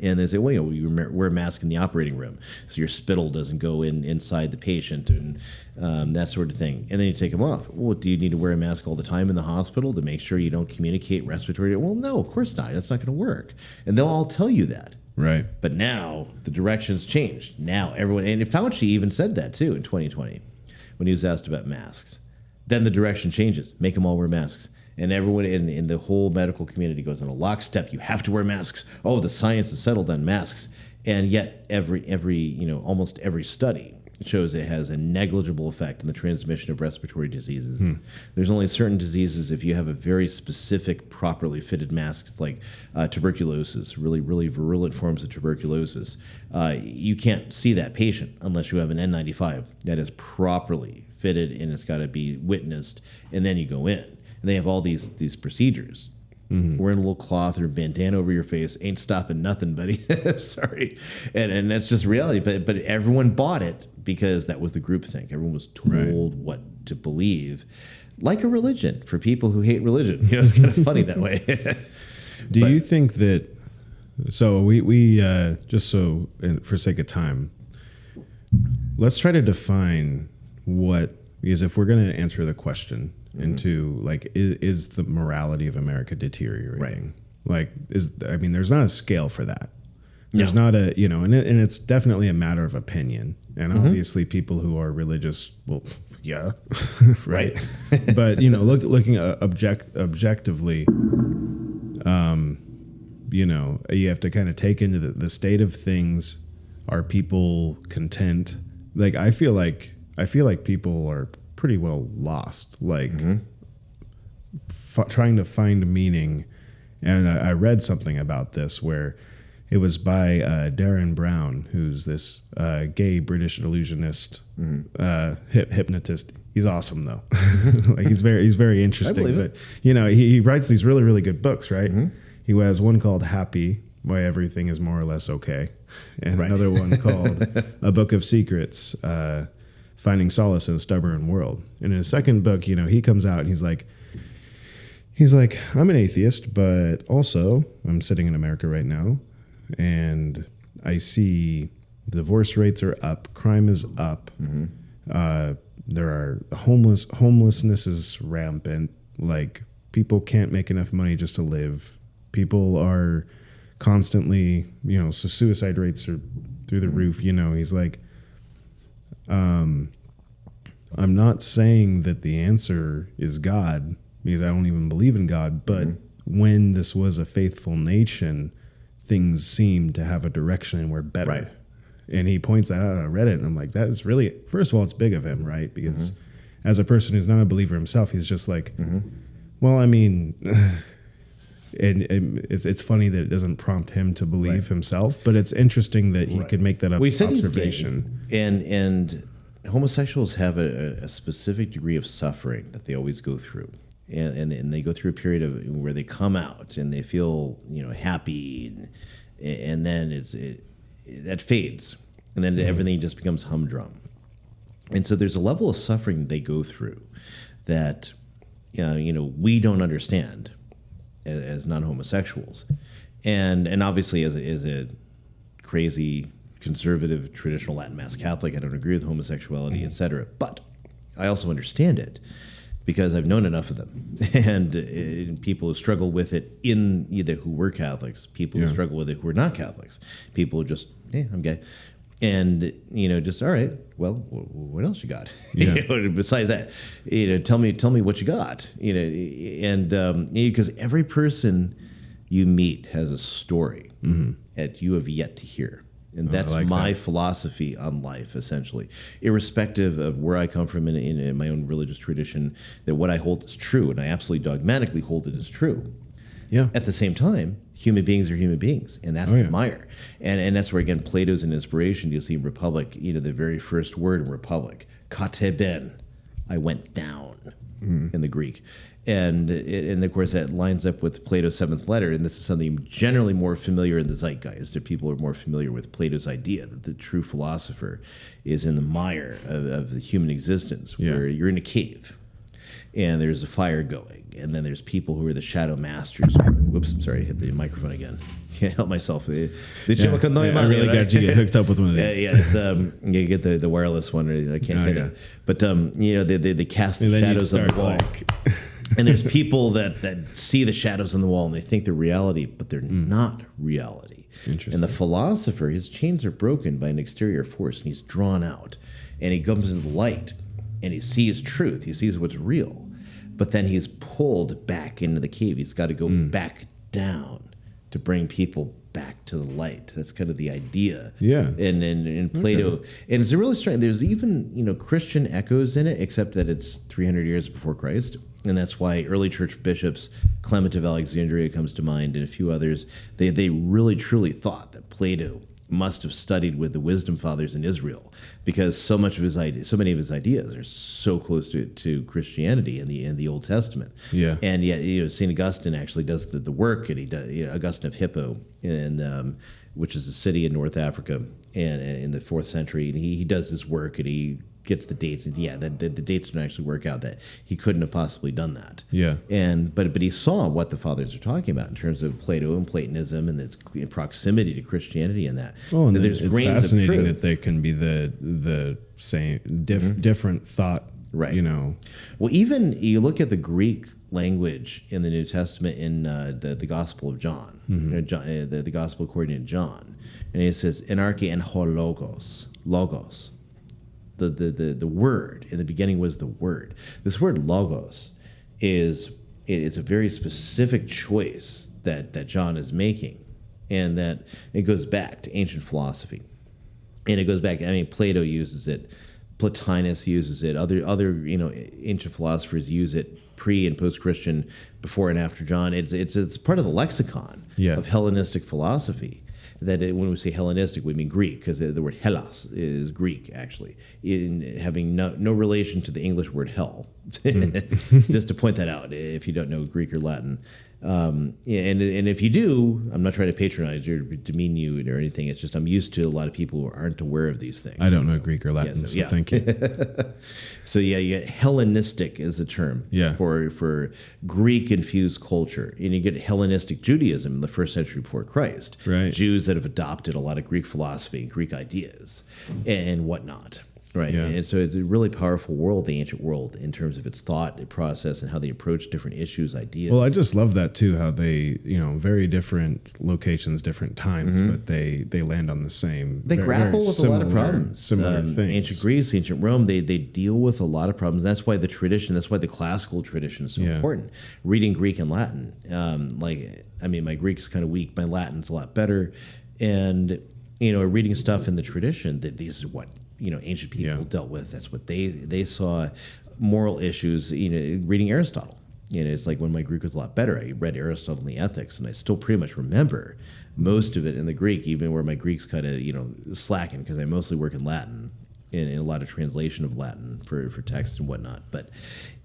And they say, well, you wear a mask in the operating room so your spittle doesn't go inside the patient and that sort of thing. And then you take them off. Well, do you need to wear a mask all the time in the hospital to make sure you don't communicate respiratory? Well, no, of course not. That's not going to work. And they'll all tell you that. Right. But now the direction's changed. Now everyone, and Fauci even said that too in 2020 when he was asked about masks. Then the direction changes. Make them all wear masks. And everyone in the whole medical community goes on a lockstep. You have to wear masks. Oh, the science is settled on masks. And yet almost every study shows it has a negligible effect on the transmission of respiratory diseases. There's only certain diseases, if you have a very specific, properly fitted mask, like tuberculosis, really, really virulent forms of tuberculosis, you can't see that patient unless you have an N95 that is properly fitted and it's got to be witnessed, and then you go in. And they have all these procedures. Wearing a little cloth or bandana over your face ain't stopping nothing, buddy. Sorry. And that's just reality. But everyone bought it because that was the group thing. Everyone was told what to believe. Like a religion for people who hate religion. It's kind of funny that way. Do you think that, so we just so for sake of time, let's try to define because if we're going to answer the question, into like is the morality of America deteriorating? Like there's not a scale for that. There's not a and it's definitely a matter of opinion. And obviously people who are religious, well, yeah, right. But looking objectively, you have to kind of take into the state of things. Are people content? Like I feel like people are pretty well lost, like trying to find meaning. And I read something about this where it was by Darren Brown, who's this gay British illusionist, hypnotist. He's awesome though. Like he's very interesting. But he writes these really, really good books, right? He has one called Happy, Why Everything is More or Less Okay, and another one called A Book of Secrets, Finding Solace in a Stubborn World. And in his second book, he comes out and he's like, I'm an atheist, but also I'm sitting in America right now, and I see divorce rates are up, crime is up, there are homelessness is rampant, like people can't make enough money just to live. People are constantly, so suicide rates are through the roof. He's like, I'm not saying that the answer is God, because I don't even believe in God, but when this was a faithful nation, things seemed to have a direction and were better. Right. And he points that out on Reddit, and I'm like, that is really, first of all, it's big of him, right? Because as a person who's not a believer himself, he's just like, well, I mean, and it's funny that it doesn't prompt him to believe himself, but it's interesting that he could make that observation. And homosexuals have a specific degree of suffering that they always go through. And they go through a period of where they come out and they feel, happy, and then that fades, and then everything just becomes humdrum. And so there's a level of suffering they go through that we don't understand as non-homosexuals, and obviously as a crazy conservative traditional Latin Mass Catholic, I don't agree with homosexuality, etc. But I also understand it because I've known enough of them, and people who struggle with it in either who were Catholics, people who struggle with it who are not Catholics, people who just, I'm gay. And, just, all right, well, what else you got? Yeah. Besides that, tell me what you got, because every person you meet has a story that you have yet to hear. And that's my philosophy on life, essentially, irrespective of where I come from in my own religious tradition, that what I hold is true, and I absolutely dogmatically hold it as true. Yeah. At the same time, human beings are human beings, and that's admire. And that's where, again, Plato's an inspiration. You'll see in Republic, the very first word in Republic, kateben, I went down, in the Greek. And of course, that lines up with Plato's seventh letter, and this is something generally more familiar in the zeitgeist, that people are more familiar with Plato's idea that the true philosopher is in the mire of the human existence, where you're in a cave, and there's a fire going, and then there's people who are the shadow masters. Whoops, I'm sorry, I hit the microphone again. Can't help myself. I really got you hooked up with one of these. You get the wireless one. I can't hit it. But they cast the shadows on the wall. And there's people that see the shadows on the wall and they think they're reality, but they're not reality. And the philosopher, his chains are broken by an exterior force, and he's drawn out, and he comes into the light, and he sees truth. He sees what's real, but then he's pulled back into the cave. He's got to go back down to bring people back to the light. That's kind of the idea. Yeah. And Plato, and it's a really strange. There's even Christian echoes in it, except that it's 300 years before Christ. And that's why early church bishops, Clement of Alexandria comes to mind, and a few others, they really truly thought that Plato must have studied with the wisdom fathers in Israel, because so many of his ideas are so close to Christianity in the Old Testament. Yeah. And yet, St. Augustine actually does the work, and he does, Augustine of Hippo, which is a city in North Africa, and in the 4th century, and he does this work, and he gets the dates, and the dates don't actually work out, that he couldn't have possibly done that. Yeah. But he saw what the fathers are talking about in terms of Plato and Platonism and its proximity to Christianity and that. Well, and there's it's fascinating that they can be the same different thought. Right. Well, even you look at the Greek language in the New Testament in the Gospel of John, the Gospel according to John, and it says "enarche and ho logos." The word in the beginning was the word. This word logos is a very specific choice that John is making, and that it goes back to ancient philosophy, and it goes back. Plato uses it, Plotinus uses it, other ancient philosophers use it, pre and post Christian, before and after John. It's part of the lexicon of Hellenistic philosophy. That when we say Hellenistic, we mean Greek, because the word Hellas is Greek, actually, in having no relation to the English word hell. Just to point that out, if you don't know Greek or Latin. And if you do, I'm not trying to patronize you or demean you or anything. It's just I'm used to a lot of people who aren't aware of these things. I don't know Greek or Latin, so thank you. So Hellenistic is the term for Greek-infused culture. And you get Hellenistic Judaism in the 1st century before Christ. Right. Jews that have adopted a lot of Greek philosophy and Greek ideas and whatnot. Right. Yeah. And so it's a really powerful world, the ancient world, in terms of its thought process and how they approach different issues, ideas. Well, I just love that too, how they, very different locations, different times, but they land on the same. They grapple with a lot of problems. Similar things. Ancient Greece, ancient Rome, they deal with a lot of problems. That's why the classical tradition is so important. Reading Greek and Latin. My Greek's kind of weak. My Latin's a lot better. And, reading stuff in the tradition, that these is what ancient people dealt with. That's what they saw. Moral issues. Reading Aristotle. It's like when my Greek was a lot better, I read Aristotle in the Ethics, and I still pretty much remember most of it in the Greek, even where my Greek's kind of slacking because I mostly work in Latin. in a lot of translation of Latin for text and whatnot. But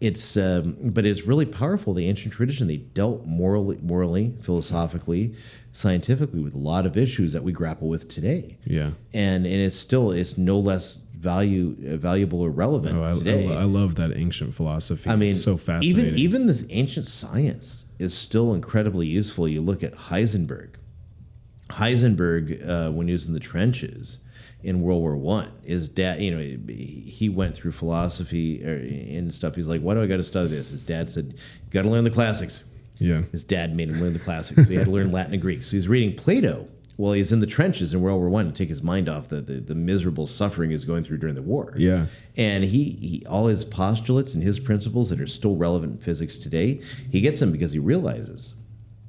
it's really powerful. The ancient tradition, they dealt morally, philosophically, scientifically with a lot of issues that we grapple with today. Yeah, and it's no less valuable or relevant today. I love that ancient philosophy. I mean, it's so fascinating. Even this ancient science is still incredibly useful. You look at Heisenberg. When he was in the trenches in World War I, his dad, he went through philosophy and stuff. He's like, why do I got to study this? His dad said, you got to learn the classics. Yeah. His dad made him learn the classics. So he had to learn Latin and Greek. So he's reading Plato while he's in the trenches in World War I to take his mind off the miserable suffering he's going through during the war. Yeah. And he all his postulates and his principles that are still relevant in physics today, he gets them because he realizes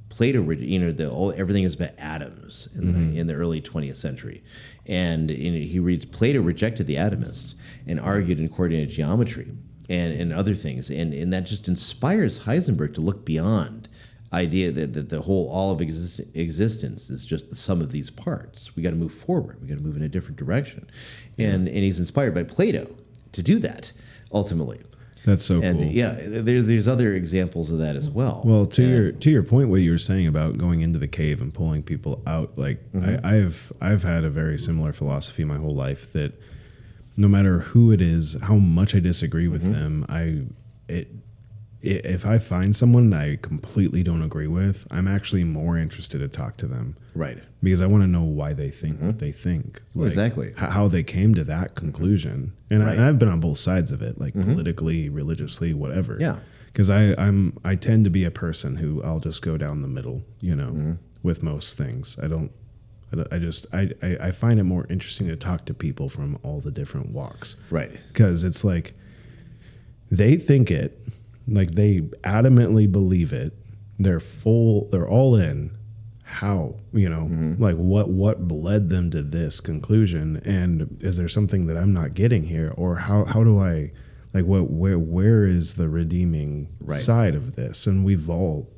Plato, everything is about atoms in the early 20th century. And he reads Plato rejected the atomists and argued in coordinated geometry and other things. And that just inspires Heisenberg to look beyond idea that all of existence is just the sum of these parts. We got to move forward. We got to move in a different direction. And he's inspired by Plato to do that ultimately. That's so and cool. Yeah, there's other examples of that as well. Well, to your point, what you were saying about going into the cave and pulling people out, like I've had a very similar philosophy my whole life that no matter who it is, how much I disagree with them, if I find someone that I completely don't agree with, I'm actually more interested to talk to them. Right. Because I want to know why they think what they think. Like, exactly. How they came to that conclusion. And, and I've been on both sides of it, like politically, religiously, whatever. Yeah. Because I tend to be a person who I'll just go down the middle, with most things. I find it more interesting to talk to people from all the different walks. Right. Because it's like they think it. Like they adamantly believe it. They're all in. How, like what led them to this conclusion? And is there something that I'm not getting here? Or how do I, like, where is the redeeming side of this? And we've all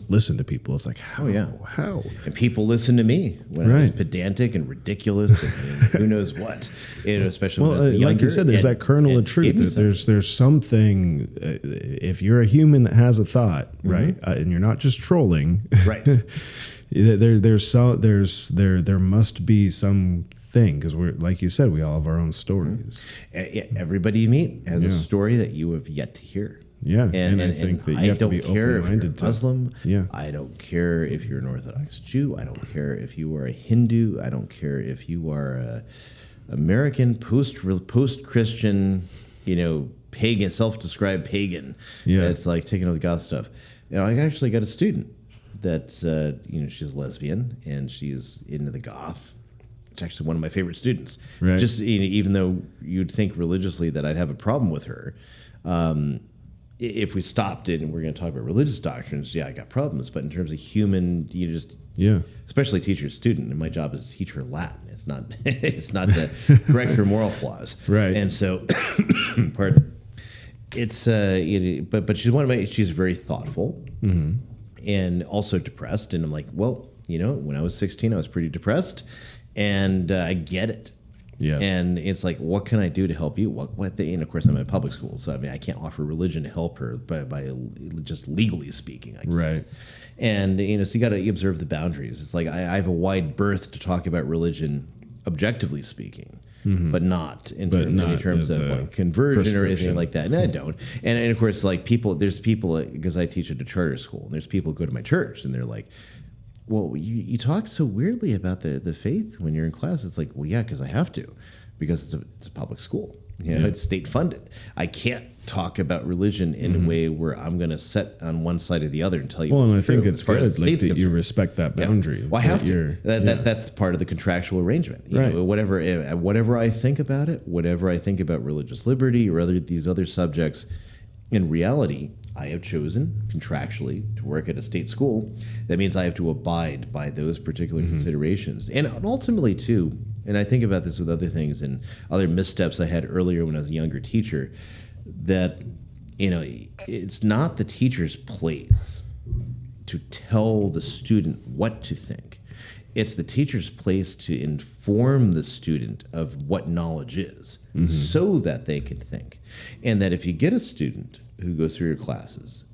listened to people. It's like, how? How? And people listen to me when I was pedantic and ridiculous and who knows what. Especially when I was younger. Like you said, there's that kernel of truth. There's something. If you're a human that has a thought, right, and you're not just trolling, right. there must be some thing, because we're, like you said, we all have our own stories. Everybody you meet has a story that you have yet to hear. Yeah, and I think that you have to be open-minded to. Muslim. Yeah, I don't care if you're an Orthodox Jew. I don't care if you are a Hindu. I don't care if you are a American post-Christian, pagan, self-described pagan. Yeah, that's like taking all the goth stuff. I actually got a student that she's lesbian and she's into the goth. It's actually one of my favorite students. Right. Just even though you'd think religiously that I'd have a problem with her, if we stopped it and we're going to talk about religious doctrines, I got problems. But in terms of human, especially teacher student, and my job is to teach her Latin. It's not to correct her moral flaws. Right. And so, pardon. It's but she's very thoughtful. And also depressed. And I'm like, well, when I was 16, I was pretty depressed, and I get it. Yeah. And it's like, what can I do to help you? And of course, I'm at public school, so I can't offer religion to help her by just legally speaking. Right. And so you got to observe the boundaries. It's like I have a wide berth to talk about religion, objectively speaking. But not in terms of like conversion or anything like that. No, I don't. And of course, like there's people, because I teach at a charter school, and there's people who go to my church, and they're like, well, you talk so weirdly about the faith when you're in class. It's like, well, yeah, because I have to, because it's a public school. It's state funded. I can't talk about religion in a way where I'm going to set on one side or the other and tell you. Well, and I think it's good that you respect that boundary. Well, I have to. That's part of the contractual arrangement. Right. Whatever I think about it, whatever I think about religious liberty or these other subjects, in reality, I have chosen contractually to work at a state school. That means I have to abide by those particular considerations. And ultimately, too, and I think about this with other things and other missteps I had earlier when I was a younger teacher, that, it's not the teacher's place to tell the student what to think. it's the teacher's place to inform the student of what knowledge is so that they can think. And that if you get a student who goes through your classes,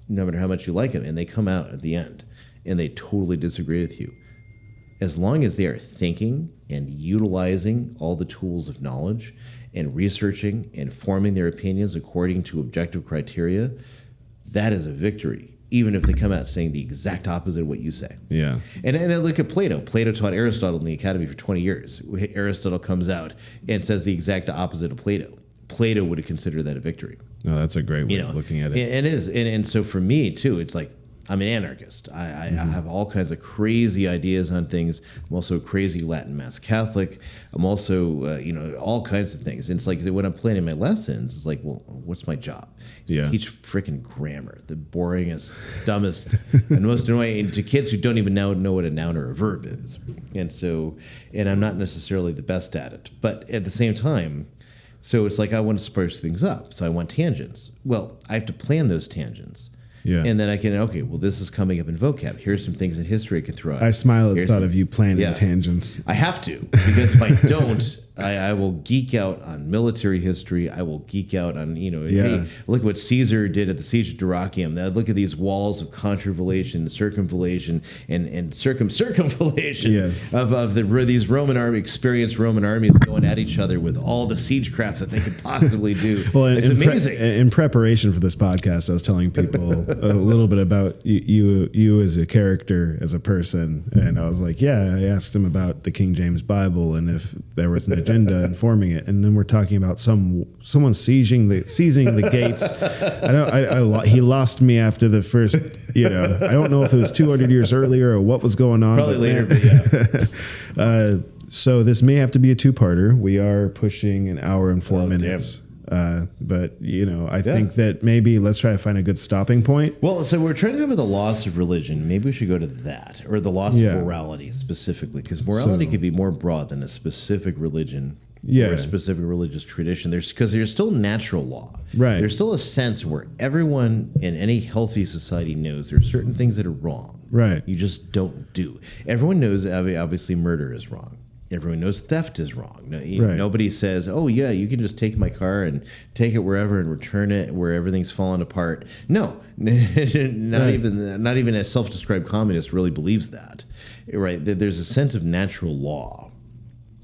no matter how much you like them, and they come out at the end and they totally disagree with you, as long as they are thinking and utilizing all the tools of knowledge and researching and forming their opinions according to objective criteria, that is a victory. Even if they come out saying the exact opposite of what you say. Yeah. And I look at Plato. Plato taught Aristotle in the academy for 20 years. Aristotle comes out and says the exact opposite of Plato. Plato would have considered that a victory. No, that's a great way of looking at it. And it is. And so for me, too, it's like, I'm an anarchist. I have all kinds of crazy ideas on things. I'm also a crazy Latin Mass Catholic. I'm also, all kinds of things. And it's like when I'm planning my lessons, it's like, well, what's my job? Yeah. Teach freaking grammar, the boringest, dumbest, and most annoying to kids who don't even now know what a noun or a verb is. And I'm not necessarily the best at it. But at the same time, so it's like I want to spice things up. So I want tangents. Well, I have to plan those tangents. Yeah. And then I can, this is coming up in vocab. Here's some things in history I can throw out. I smile at the thought of you planning tangents. I have to, because if I don't, I will geek out on military history. I will geek out on, hey, look what Caesar did at the Siege of Dyrrhachium. Now look at these walls of contravallation, circumvallation, and circumvallation of these experienced Roman armies going at each other with all the siegecraft that they could possibly do. Well, it's amazing. In preparation for this podcast, I was telling people a little bit about you as a character, as a person, and I was like, I asked him about the King James Bible and if there was an agenda informing it, and then we're talking about someone seizing the gates. He lost me after the first. I don't know if it was 200 years earlier or what was going on. Probably later, but yeah. So this may have to be a two-parter. We are pushing an hour and 4 minutes. But I think that maybe let's try to find a good stopping point. Well, so we're trying to go over the loss of religion. Maybe we should go to that, or the loss of morality specifically, because morality could be more broad than a specific religion or a specific religious tradition. Because there's still natural law. Right. There's still a sense where everyone in any healthy society knows there are certain things that are wrong. Right. You just don't do. Everyone knows obviously murder is wrong. Everyone knows theft is wrong. Nobody says, "Oh yeah, you can just take my car and take it wherever and return it where everything's fallen apart." No, not even a self-described communist really believes that. Right? There's a sense of natural law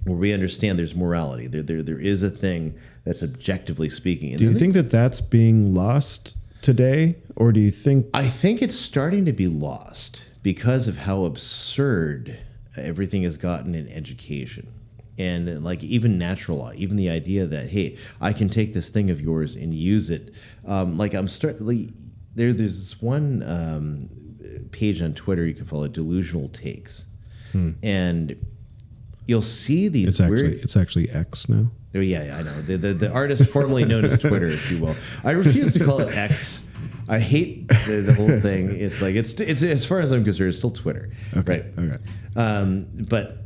where we understand there's morality. There is a thing that's objectively speaking. Do you think that that's being lost today, or do you think? I think it's starting to be lost because of how absurd everything has gotten in education, and like even natural law, even the idea that, hey, I can take this thing of yours and use it. There's this one page on Twitter you can follow, Delusional Takes, and you'll see these It's actually X now. Oh yeah, I know the artist formerly known as Twitter, if you will. I refuse to call it X. I hate the whole thing. It's like it's as far as I'm concerned, it's still Twitter. Okay. Right? Okay. But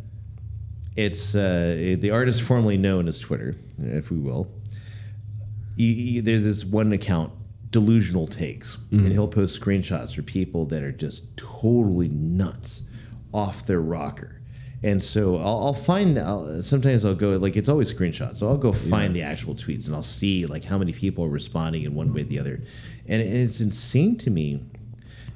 it's the artist formerly known as Twitter, if we will. There's this one account, Delusional Takes, and he'll post screenshots for people that are just totally nuts, off their rocker. And so I'll find, sometimes I'll go, like, it's always screenshots. So I'll go find the actual tweets, and I'll see, like, how many people are responding in one way or the other. And it's insane to me.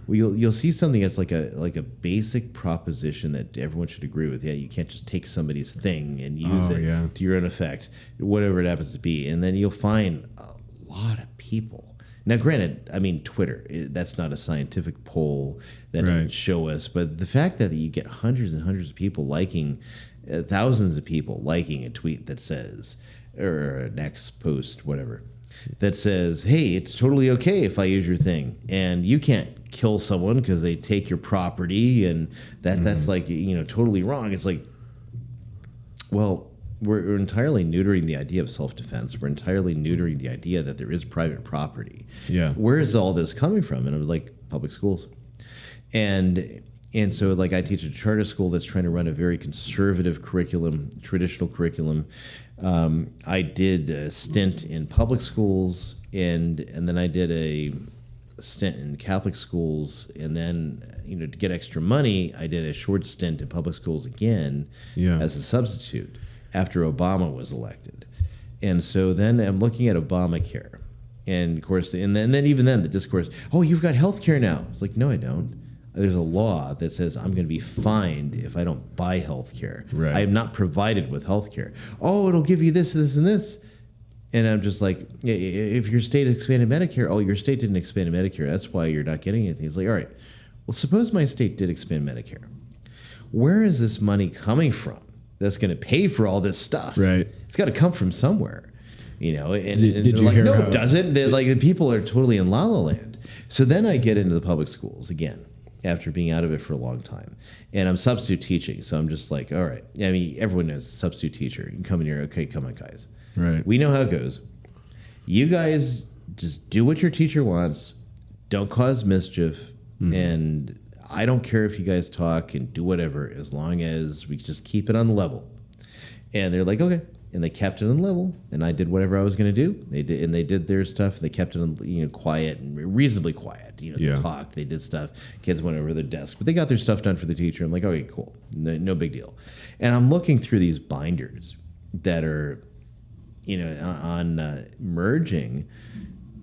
You'll see something that's like a basic proposition that everyone should agree with. Yeah, you can't just take somebody's thing and use it to your own effect, whatever it happens to be. And then you'll find a lot of people. Now, granted, I mean, Twitter, that's not a scientific poll that doesn't show us. But the fact that you get hundreds and hundreds of people liking, thousands of people liking a tweet that says, or a next post, whatever, that says, hey, it's totally okay if I use your thing. And you can't kill someone because they take your property. And that's like, totally wrong. It's like, well, we're entirely neutering the idea of self-defense. We're entirely neutering the idea that there is private property. Yeah. Where is all this coming from? And it was like public schools. And so, like, I teach a charter school that's trying to run a very conservative curriculum, traditional curriculum. I did a stint in public schools, and then I did stint in Catholic schools, and then to get extra money, I did a short stint in public schools again as a substitute after Obama was elected. And so then I'm looking at Obamacare, and of course, and then even then the discourse, oh, you've got health care now. It's like, no, I don't. There's a law that says I'm going to be fined if I don't buy health care. Right. I am not provided with health care. Oh, it'll give you this, this, and this. And I'm just like, if your state expanded Medicare, oh, your state didn't expand Medicare. That's why you're not getting anything. It's like, all right, well, suppose my state did expand Medicare. Where is this money coming from that's going to pay for all this stuff? Right. It's got to come from somewhere. And Did they're you like, hear no, how- it doesn't. The people are totally in la la land. So then I get into the public schools again after being out of it for a long time. And I'm substitute teaching. So I'm just like, all right. I mean, everyone knows substitute teacher. You can come in here. Okay, come on, guys. Right. We know how it goes. You guys just do what your teacher wants. Don't cause mischief. And I don't care if you guys talk and do whatever, as long as we just keep it on the level. And they're like, okay. And they kept it on the level, and I did whatever I was going to do. They did their stuff. And they kept it on, quiet and reasonably quiet. They talked, they did stuff. Kids went over their desk, but they got their stuff done for the teacher. I'm like, okay, cool, no big deal. And I'm looking through these binders that are, on merging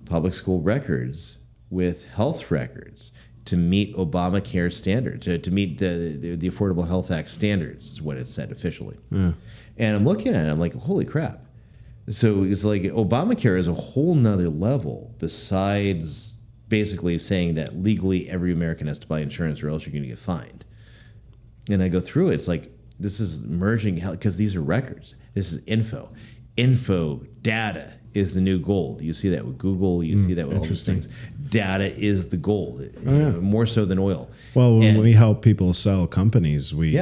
public school records with health records to meet Obamacare standards, to meet the Affordable Health Act standards, is what it said officially. Yeah. And I'm looking at it, I'm like, holy crap. So it's like Obamacare is a whole nother level besides basically saying that legally every American has to buy insurance or else you're going to get fined. And I go through it, it's like, this is merging, because these are records. This is info. Info, data is the new gold. You see that with Google, you see that with all these things. Data is the gold, more so than oil. Well, when we help people sell companies, we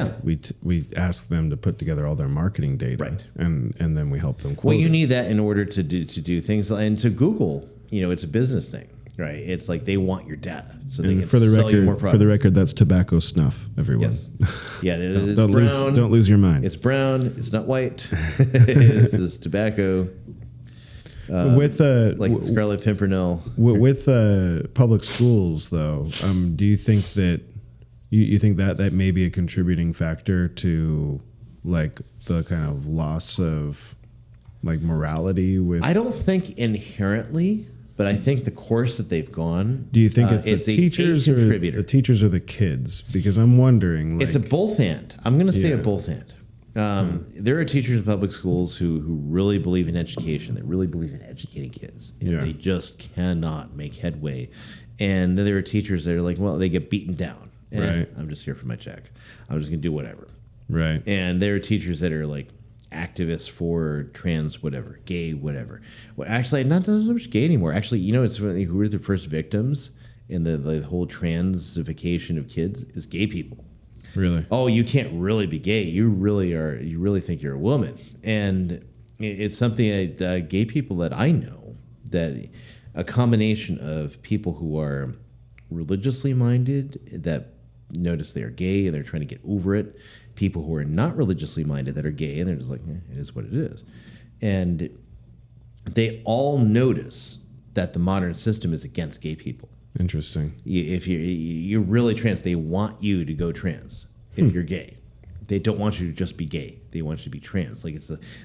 ask them to put together all their marketing data, Right. and then we help them quote Well, you it. need that in order to do things. And to Google, it's a business thing, right? It's like they want your data so they And can for the sell you more record, products. that's tobacco snuff, everyone. Yes. Yeah, it's don't brown. don't lose your mind. It's brown. It's not white. This is tobacco. With Like Scarlet Pimpernel. with public schools, though, do you think that you think that may be a contributing factor to like the kind of loss of like morality with? I don't think inherently, but I think the course that they've gone. Do you think it's the a teachers or contributor. the teachers or the kids? Because I'm wondering. Like, It's a both and. I'm going to say a Yeah. both and. There are teachers in public schools who really believe in education. They really believe in educating kids. And Yeah. they just cannot make headway. And then there are teachers that are like, well, they get beaten down. Right. I'm just here for my check. I'm just going to do whatever. right. And there are teachers that are like activists for trans whatever, gay whatever. Well, actually, not so much gay anymore. Actually, it's really who are the first victims in the whole transification of kids is gay people. Really. Oh, you can't really be gay. You really think you're a woman. And it's something that gay people that I know, that a combination of people who are religiously minded that notice they are gay and they're trying to get over it, people who are not religiously minded that are gay and they're just like, it is what it is. And they all notice that the modern system is against gay people. Interesting. If you're really trans, they want you to go trans. If you're gay, they don't want you to just be gay. They want you to be trans. Like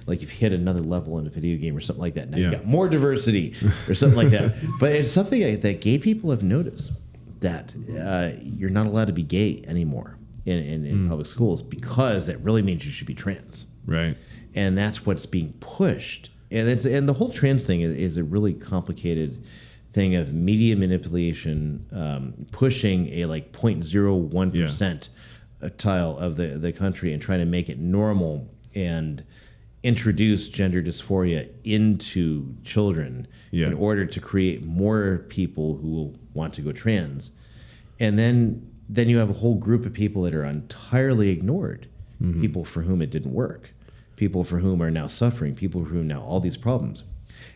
like you've hit another level in a video game or something like that. Now you've got more diversity or something like that. But it's something that gay people have noticed, that you're not allowed to be gay anymore in public schools, because that really means you should be trans. Right. And that's what's being pushed. And the whole trans thing is a really complicated thing of media manipulation, pushing a like 0.01% tile of the country and trying to make it normal and introduce gender dysphoria into children in order to create more people who will want to go trans. And then you have a whole group of people that are entirely ignored, people for whom it didn't work, people for whom are now suffering, people for whom now all these problems.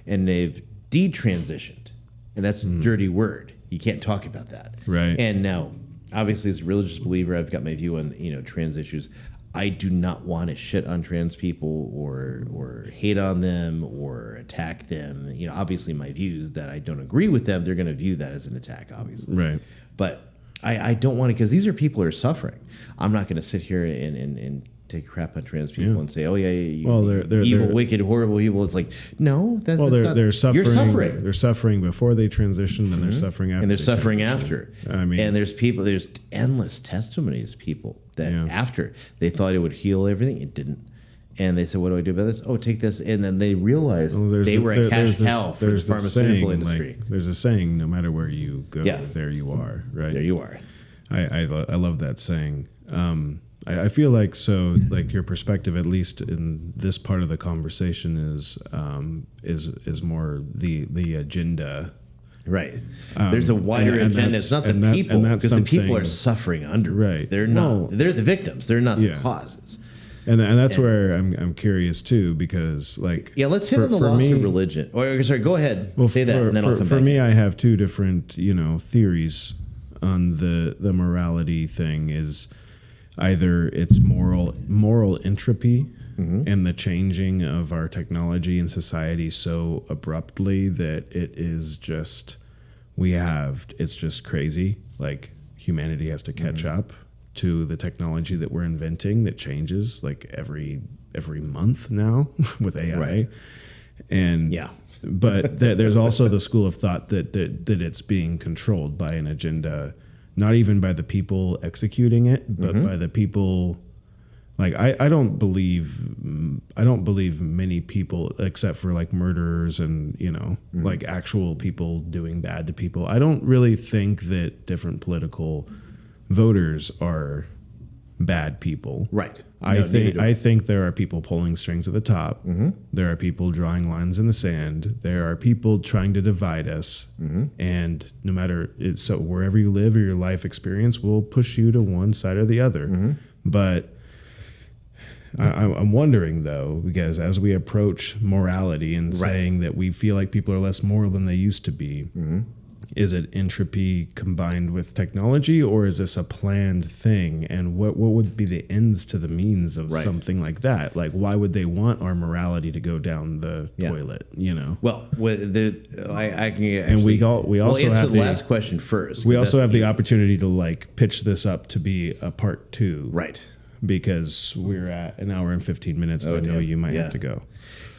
And they've detransitioned. And that's a dirty word. You can't talk about that. Right. And now, obviously, as a religious believer, I've got my view on trans issues. I do not want to shit on trans people or hate on them or attack them. You know, obviously my views that I don't agree with them, they're going to view that as an attack, obviously. Right. But I don't want to, because these are people who are suffering. I'm not going to sit here and take crap on trans people and say, oh yeah, they're evil, wicked, horrible evil. It's like, no, that's they're suffering. You're suffering. They're suffering before they transition, and they're suffering after. And they're suffering after. I mean, and there's endless testimonies, people that after they thought it would heal everything, it didn't. And they said, what do I do about this? Oh, take this. And then they realized they were a cash cow for the pharmaceutical industry. Like, there's a saying, no matter where you go, there you are, right? There you are. I love that saying. I feel like your perspective, at least in this part of the conversation, is more the agenda. Right. There's a wider agenda. It's not the people, because the people are suffering under it. Right. They're not. They're the victims. They're not the causes. And that's where I'm curious too, because let's hit on the loss of religion. Or sorry, go ahead. Well, say that, and then I'll come back. For me, I have two different theories on the morality thing. Is either it's moral entropy and the changing of our technology and society so abruptly that it is just it's just crazy. Like humanity has to catch up to the technology that we're inventing that changes like every month now with AI. Right. And but there's also the school of thought that it's being controlled by an agenda, not even by the people executing it, but by the people. Like I don't believe many people, except for like murderers and like actual people doing bad to people. I don't really think that different political voters are bad people. Right. I think there are people pulling strings at the top. There are people drawing lines in the sand. There are people trying to divide us. And no matter so wherever you live or your life experience will push you to one side or the other. But I'm wondering though, because as we approach morality and saying that we feel like people are less moral than they used to be, is it entropy combined with technology, or is this a planned thing? And what would be the ends to the means of something like that? Like, why would they want our morality to go down the toilet? Well, I can. And we also have the last question first. We also have the opportunity to like pitch this up to be a part 2, right? Because we're at an hour and 15 minutes. I know you might have to go.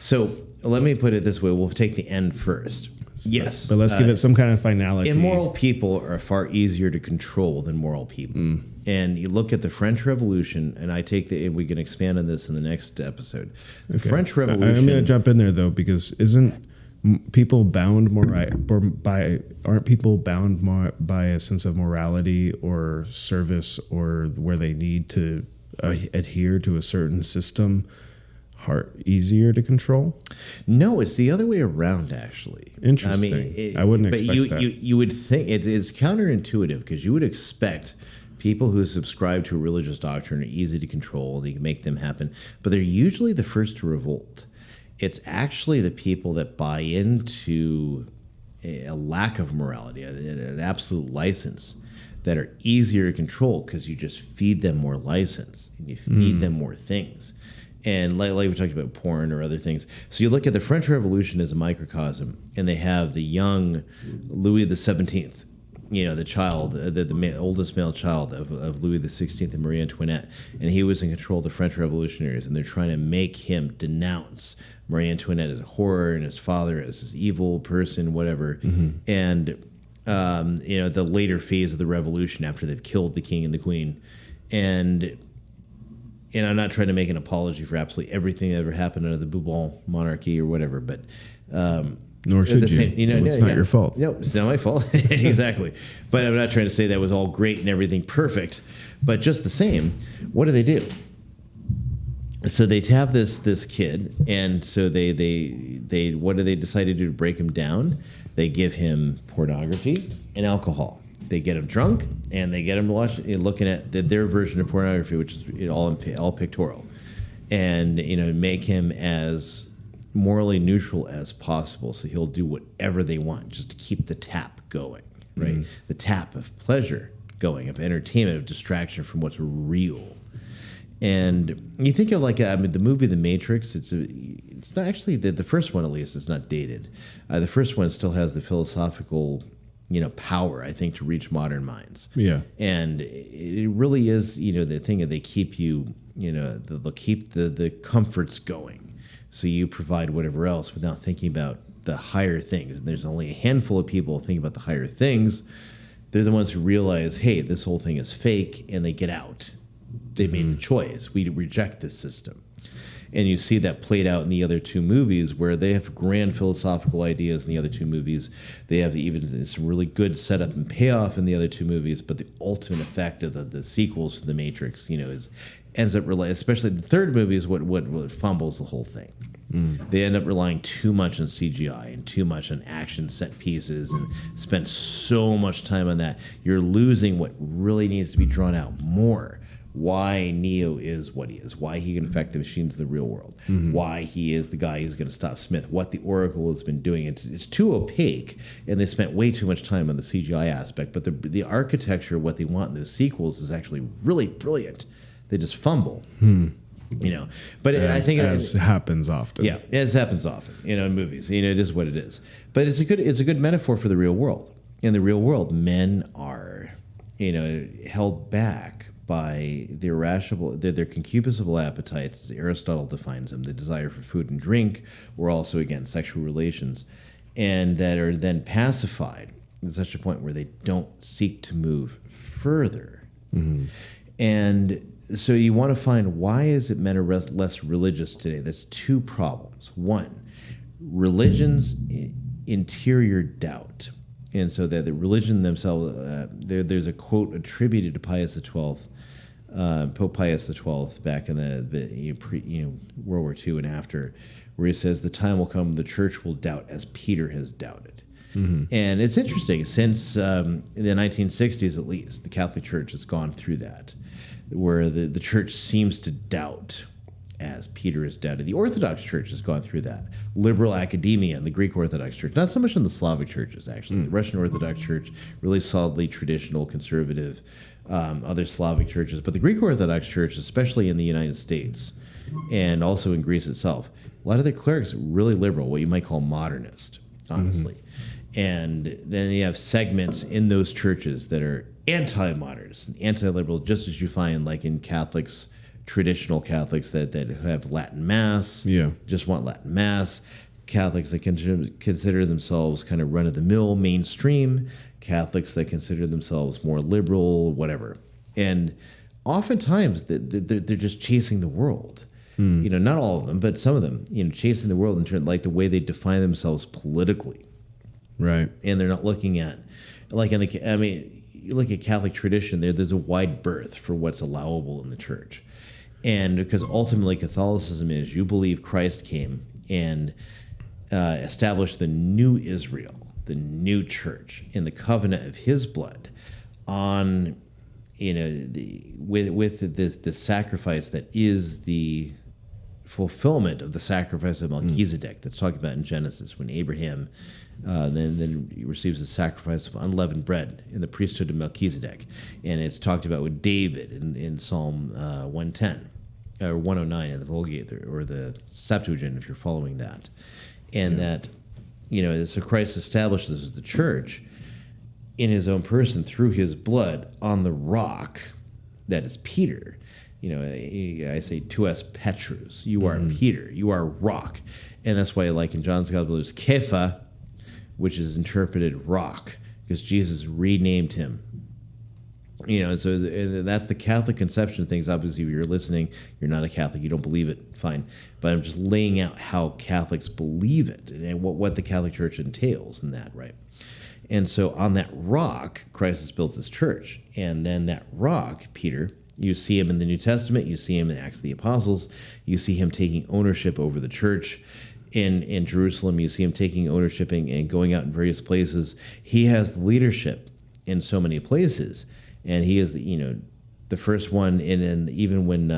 So let me put it this way: we'll take the end first. Yes, but let's give it some kind of finality. Immoral people are far easier to control than moral people. And you look at the French Revolution, and we can expand on this in the next episode. The French Revolution. I'm going to jump in there though, because isn't people bound aren't people bound more by a sense of morality or service, or where they need to adhere to a certain system? Easier to control? No, it's the other way around, actually. Interesting. I mean, I wouldn't expect that. You would think it's counterintuitive, because you would expect people who subscribe to a religious doctrine are easy to control. They can make them happen, but they're usually the first to revolt. It's actually the people that buy into a lack of morality, an absolute license, that are easier to control, because you just feed them more license and you feed them more things. And like we talked about porn or other things. So you look at the French Revolution as a microcosm, and they have the young Louis XVII, the child, the oldest male child of Louis XVI and Marie Antoinette. And he was in control of the French revolutionaries, and they're trying to make him denounce Marie Antoinette as a horror and his father as this evil person, whatever. And, the later phase of the revolution after they've killed the king and the queen. And I'm not trying to make an apology for absolutely everything that ever happened under the Bourbon monarchy or whatever, but nor should you. It's not your fault. No, it's not my fault. Exactly. But I'm not trying to say that was all great and everything perfect. But just the same, what do? So they have this kid, and so they what do they decide to do to break him down? They give him pornography and alcohol. They get him drunk, and they get him looking at their version of pornography, which is all pictorial, and make him as morally neutral as possible. So he'll do whatever they want just to keep the tap going, right? The tap of pleasure going, of entertainment, of distraction from what's real. And you think of like the movie The Matrix. It's not actually the first one, at least. It's not dated. The first one still has the philosophical, power, I think, to reach modern minds. Yeah, and it really is, the thing that they keep you, they'll keep the comforts going, so you provide whatever else without thinking about the higher things. And there's only a handful of people who think about the higher things. They're the ones who realize, hey, this whole thing is fake, and they get out. They made the choice. We reject this system. And you see that played out in the other two movies, where they have grand philosophical ideas in the other two movies. They have even some really good setup and payoff in the other two movies, but the ultimate effect of the sequels to The Matrix, ends up relying, especially the third movie is what fumbles the whole thing. They end up relying too much on CGI and too much on action set pieces and spend so much time on that. You're losing what really needs to be drawn out more. Why Neo is what he is, why he can affect the machines of the real world, why he is the guy who's going to stop Smith, what the Oracle has been doing. It's too opaque, and they spent way too much time on the CGI aspect. But the architecture, what they want in those sequels, is actually really brilliant. They just fumble. But I think as happens often. Yeah, as happens often, in movies. It is what it is. But it's a good metaphor for the real world. In the real world, men are, held back by the irrational, their concupiscible appetites, as Aristotle defines them, the desire for food and drink, or also, again, sexual relations, and that are then pacified to such a point where they don't seek to move further. And so you want to find, why is it men are less religious today? There's two problems. One, religion's interior doubt. And so that the religion themselves, there's a quote attributed to Pius XII, Pope Pius XII, back in the World War II and after, where he says, the time will come the church will doubt as Peter has doubted. And it's interesting, since in the 1960s at least, the Catholic Church has gone through that, where the church seems to doubt as Peter has doubted. The Orthodox Church has gone through that. Liberal academia and the Greek Orthodox Church, not so much in the Slavic churches, actually. The Russian Orthodox Church, really solidly traditional, conservative, other Slavic churches. But the Greek Orthodox Church, especially in the United States and also in Greece itself, a lot of the clerics are really liberal, what you might call modernist, honestly. And then you have segments in those churches that are anti-modernist and anti-liberal, just as you find like in Catholics, traditional Catholics that have Latin Mass, just want Latin Mass, Catholics that consider themselves kind of run-of-the-mill mainstream, Catholics that consider themselves more liberal, whatever. And oftentimes they're just chasing the world. Not all of them, but some of them, chasing the world in terms like the way they define themselves politically. Right. And they're not looking at, like you look at Catholic tradition, there's a wide berth for what's allowable in the church. And because ultimately Catholicism is, you believe Christ came and established the new Israel, the new church, in the covenant of his blood on, with this sacrifice that is the fulfillment of the sacrifice of Melchizedek that's talked about in Genesis, when Abraham then he receives the sacrifice of unleavened bread in the priesthood of Melchizedek. And it's talked about with David in Psalm 110, or 109 in the Vulgate, or the Septuagint, if you're following that. And that, so Christ establishes the church in his own person through his blood on the rock that is Peter. I say, tu es Petrus, you are Peter, you are rock. And that's why, like in John's Gospel, there's Kepha, which is interpreted rock, because Jesus renamed him. So that's the Catholic conception of things. Obviously, if you're listening, you're not a Catholic, you don't believe it, fine. But I'm just laying out how Catholics believe it and what the Catholic Church entails in that, right? And so on that rock, Christ has built his church. And then that rock, Peter, you see him in the New Testament, you see him in Acts of the Apostles, you see him taking ownership over the church. In Jerusalem, you see him taking ownership and going out in various places. He has leadership in so many places, and he is the first one even when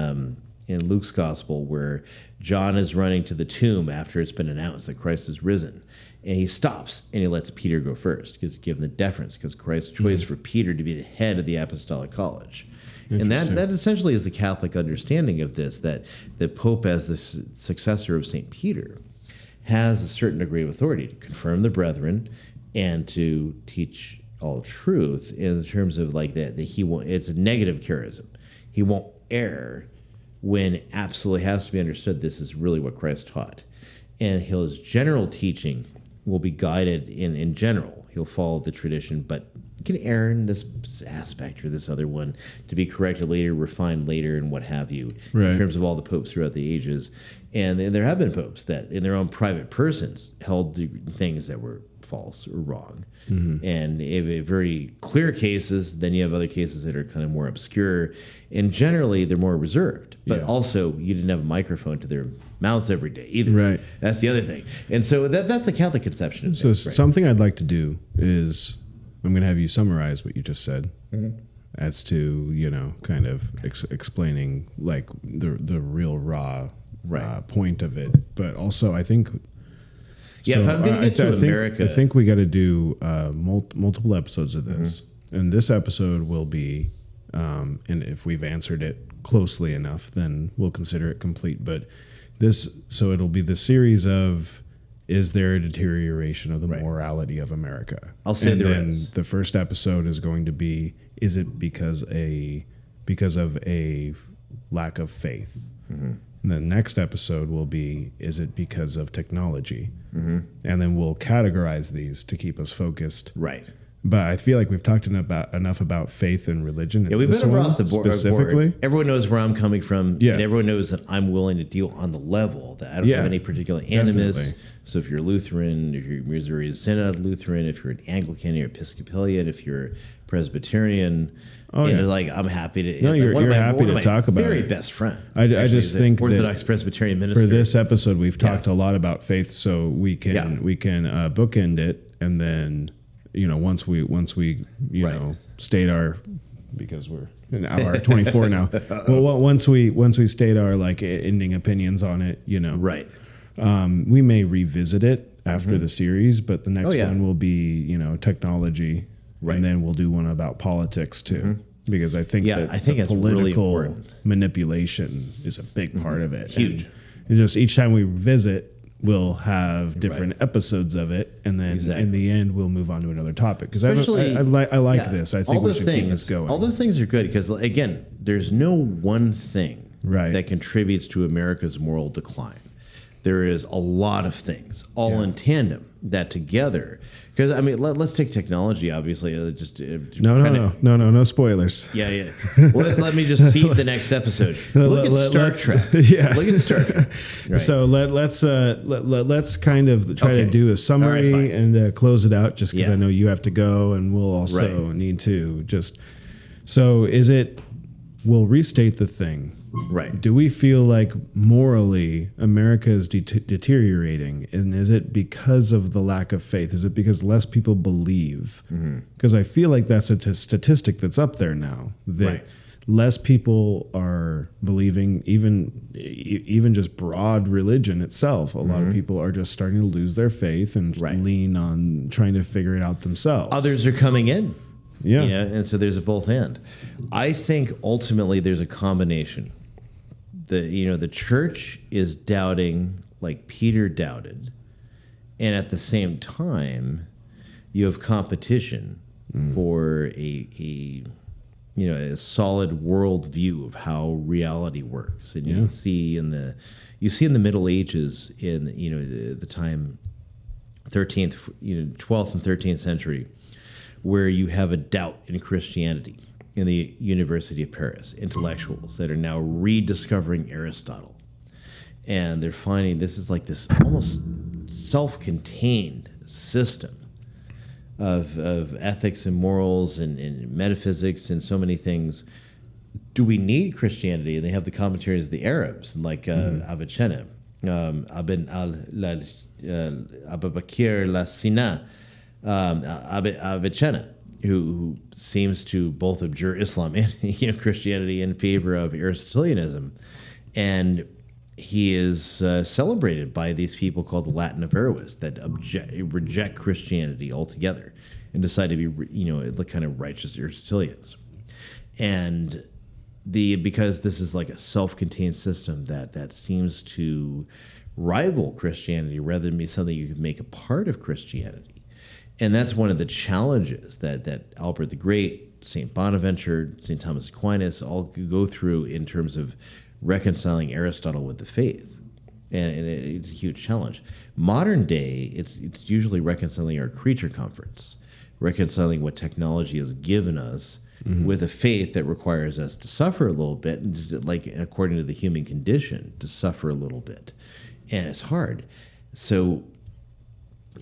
in Luke's gospel, where John is running to the tomb after it's been announced that Christ is risen, and he stops and he lets Peter go first, because given the deference, because Christ's choice for Peter to be the head of the apostolic college. And that essentially is the Catholic understanding of this, that the Pope, as the successor of St. Peter, has a certain degree of authority to confirm the brethren and to teach all truth in terms of like that he won't. It's a negative charism. He won't err when absolutely has to be understood this is really what Christ taught. And his general teaching will be guided in general. He'll follow the tradition, but can err in this aspect or this other one to be corrected later, refined later, and what have you, in terms of all the popes throughout the ages. And there have been popes that, in their own private persons, held things that were false or wrong. And if very clear cases, then you have other cases that are kind of more obscure, and generally they're more reserved. But also, you didn't have a microphone to their mouths every day either. Right. That's the other thing. And so that's the Catholic conception of things. So something I'd like to do is, I'm going to have you summarize what you just said as to, kind of explaining like the real raw point of it. But also, I think... Yeah, if I'm going to get to America... I think we got to do multiple episodes of this. And this episode will be, and if we've answered it closely enough, then we'll consider it complete. But so it'll be the series of, is there a deterioration of the morality of America? I'll say there is. The first episode is going to be, is it because of a lack of faith? And the next episode will be, is it because of technology? And then we'll categorize these to keep us focused. Right. But I feel like we've talked enough about faith and religion. Yeah, we've been across the board. Specifically. Everyone knows where I'm coming from. Yeah. And everyone knows that I'm willing to deal on the level, that I don't have any particular animus. Definitely. So if you're Lutheran, if you're Missouri Synod Lutheran, if you're an Anglican, you're Episcopalian, if you're Presbyterian, like I'm happy to. No, you're happy to talk about it. Very best friend. I just think Orthodox Presbyterian minister. For this episode, we've talked a lot about faith, so we can bookend it, and then once we state our, because we're an hour 24 now. Well, once we state our like ending opinions on it, we may revisit it after the series, but the next one will be technology. Right. And then we'll do one about politics too, because I think that it's political really manipulation is a big part of it. Huge. And just each time we visit, we'll have different episodes of it, and then in the end, we'll move on to another topic. Because I like this. I think we should keep this going. All those things are good because, again, there's no one thing that contributes to America's moral decline. There is a lot of things, all in tandem, that together. Because I mean, let's take technology. Obviously, no spoilers. Yeah. Well, let me just seed the next episode. Look at Star Trek. Look at Star Trek. Right. So let's kind of try to do a summary and close it out. Just because I know you have to go, and we'll also need to just. So we'll restate the thing. Right. Do we feel like morally America is deteriorating? And is it because of the lack of faith? Is it because less people believe? Because I feel like that's a statistic that's up there now. That less people are believing, even just broad religion itself. A lot of people are just starting to lose their faith and lean on trying to figure it out themselves. Others are coming in. Yeah. And so there's a both and. I think ultimately there's a combination. The church is doubting like Peter doubted, and at the same time, you have competition for a solid worldview of how reality works. And you see in the Middle Ages, in the time 12th and 13th century, where you have a doubt in Christianity. In the University of Paris, intellectuals that are now rediscovering Aristotle. And they're finding this is like this almost self-contained system of ethics and morals and metaphysics and so many things. Do we need Christianity? And they have the commentaries of the Arabs, like Avicenna, Abubakir Lassina, Avicenna, who seems to both abjure Islam and Christianity in favor of Aristotelianism. And he is celebrated by these people called the Latin Averroists that reject Christianity altogether and decide to be, the kind of righteous Aristotelians. And because this is like a self-contained system that seems to rival Christianity rather than be something you could make a part of Christianity. And that's one of the challenges that Albert the Great, St. Bonaventure, St. Thomas Aquinas all go through in terms of reconciling Aristotle with the faith. And it's a huge challenge. Modern day, it's usually reconciling our creature comforts, reconciling what technology has given us with a faith that requires us to suffer a little bit, and just like according to the human condition, to suffer a little bit. And it's hard. So,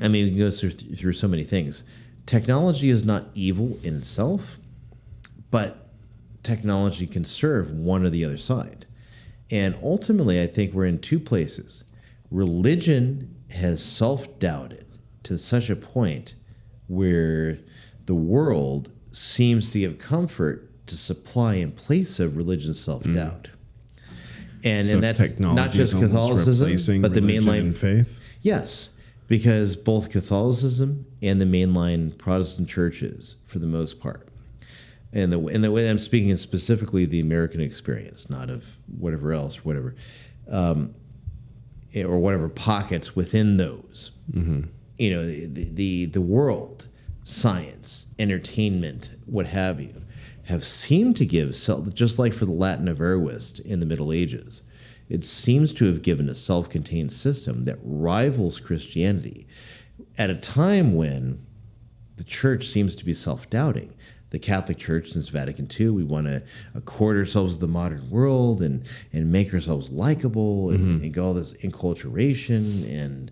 I mean, we can go through so many things. Technology is not evil in itself, but technology can serve one or the other side. And ultimately, I think we're in two places. Religion has self-doubted to such a point where the world seems to give comfort to supply in place of religion's self-doubt. And that's not just Catholicism, but the mainline faith. Yes, because both Catholicism and the mainline Protestant churches, for the most part, and the way I'm speaking is specifically the American experience, not of whatever else, or whatever pockets within those. You know, the world, science, entertainment, what have you, have seemed to give just like for the Latin Averroist in the Middle Ages, it seems to have given a self-contained system that rivals Christianity at a time when the church seems to be self-doubting. The Catholic Church since Vatican II, we want to accord ourselves with the modern world and make ourselves likable and go all this enculturation and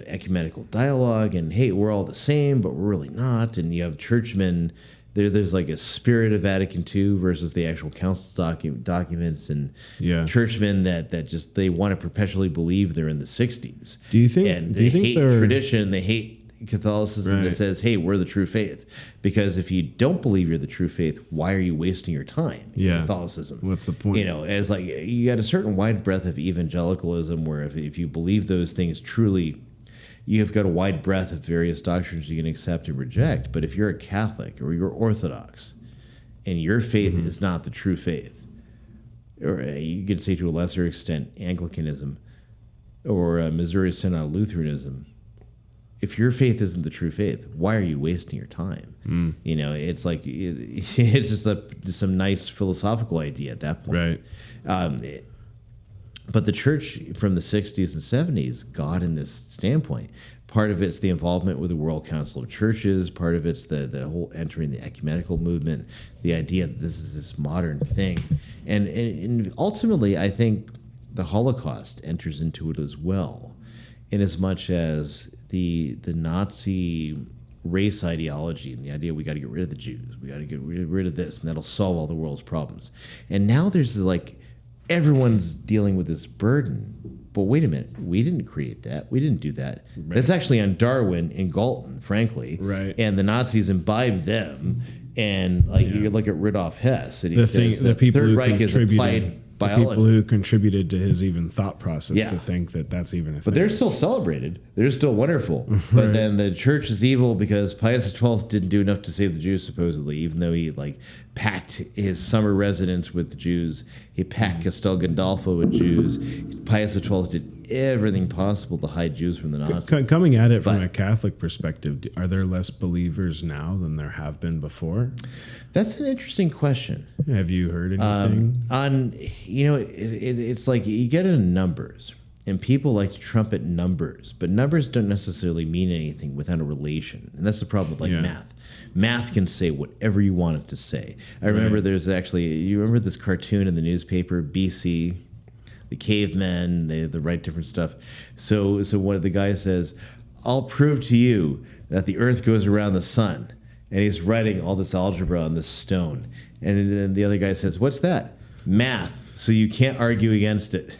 ecumenical dialogue and hey, we're all the same, but we're really not. And you have churchmen. There's like a spirit of Vatican II versus the actual council documents and churchmen that just they want to perpetually believe they're in the 60s. Do you think? And they hate tradition. They hate Catholicism that says, hey, we're the true faith. Because if you don't believe you're the true faith, why are you wasting your time in Catholicism? What's the point? You know, it's like you got a certain wide breadth of evangelicalism where if you believe those things truly, you've got a wide breadth of various doctrines you can accept and reject. But if you're a Catholic or you're Orthodox and your faith is not the true faith, or you could say to a lesser extent Anglicanism or Missouri Synod Lutheranism, if your faith isn't the true faith, why are you wasting your time? You know, it's like it's just some nice philosophical idea at that point. Right. But the church from the 60s and 70s got in this standpoint. Part of it's the involvement with the World Council of Churches. Part of it's the whole entering the ecumenical movement, the idea that this is this modern thing. And ultimately, I think the Holocaust enters into it as well, in as much as the Nazi race ideology and the idea we got to get rid of the Jews, we got to get rid of this, and that'll solve all the world's problems. And now there's like everyone's dealing with this burden. But wait a minute, we didn't create that. We didn't do that. Right. That's actually on Darwin and Galton, frankly. Right. And the Nazis imbibed them. And like you look at Rudolf Hess, and the people Third who Reich is applied biology. People who contributed to his even thought process to think that that's even a thing. But they're still celebrated. They're still wonderful. But then the church is evil because Pius XII didn't do enough to save the Jews, supposedly, even though he like packed his summer residence with the Jews. He packed Castel Gandolfo with Jews. Pius XII did everything possible to hide Jews from the Nazis. Coming at it from a Catholic perspective, are there less believers now than there have been before? That's an interesting question. Have you heard anything? It's like you get in numbers, and people like to trumpet numbers, but numbers don't necessarily mean anything without a relation, and that's the problem with math. Math can say whatever you want it to say. I remember there's actually, you remember this cartoon in the newspaper, BC, the cavemen, they write different stuff. So one of the guys says, I'll prove to you that the earth goes around the sun. And he's writing all this algebra on this stone. And then the other guy says, what's that? Math. So you can't argue against it.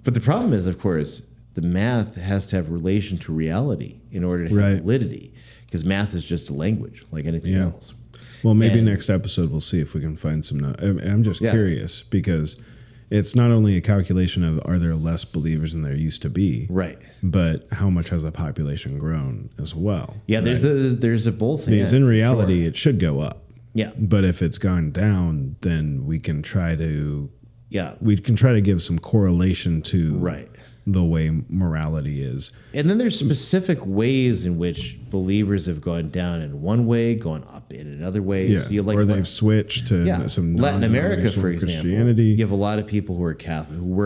But the problem is, of course, the math has to have relation to reality in order to have validity. Because math is just a language like anything else. Well, maybe next episode we'll see if we can find some. I'm just curious because it's not only a calculation of are there less believers than there used to be, right? But how much has the population grown as well? Yeah, there's a both. Because in reality, it should go up. Yeah. But if it's gone down, then we can try to Yeah. give some correlation to Right. the way morality is. And then there's specific ways in which believers have gone down in one way, gone up in another way. Yeah. So you or they've switched to some Latin America, for non-denominational example. Christianity. You have a lot of people who were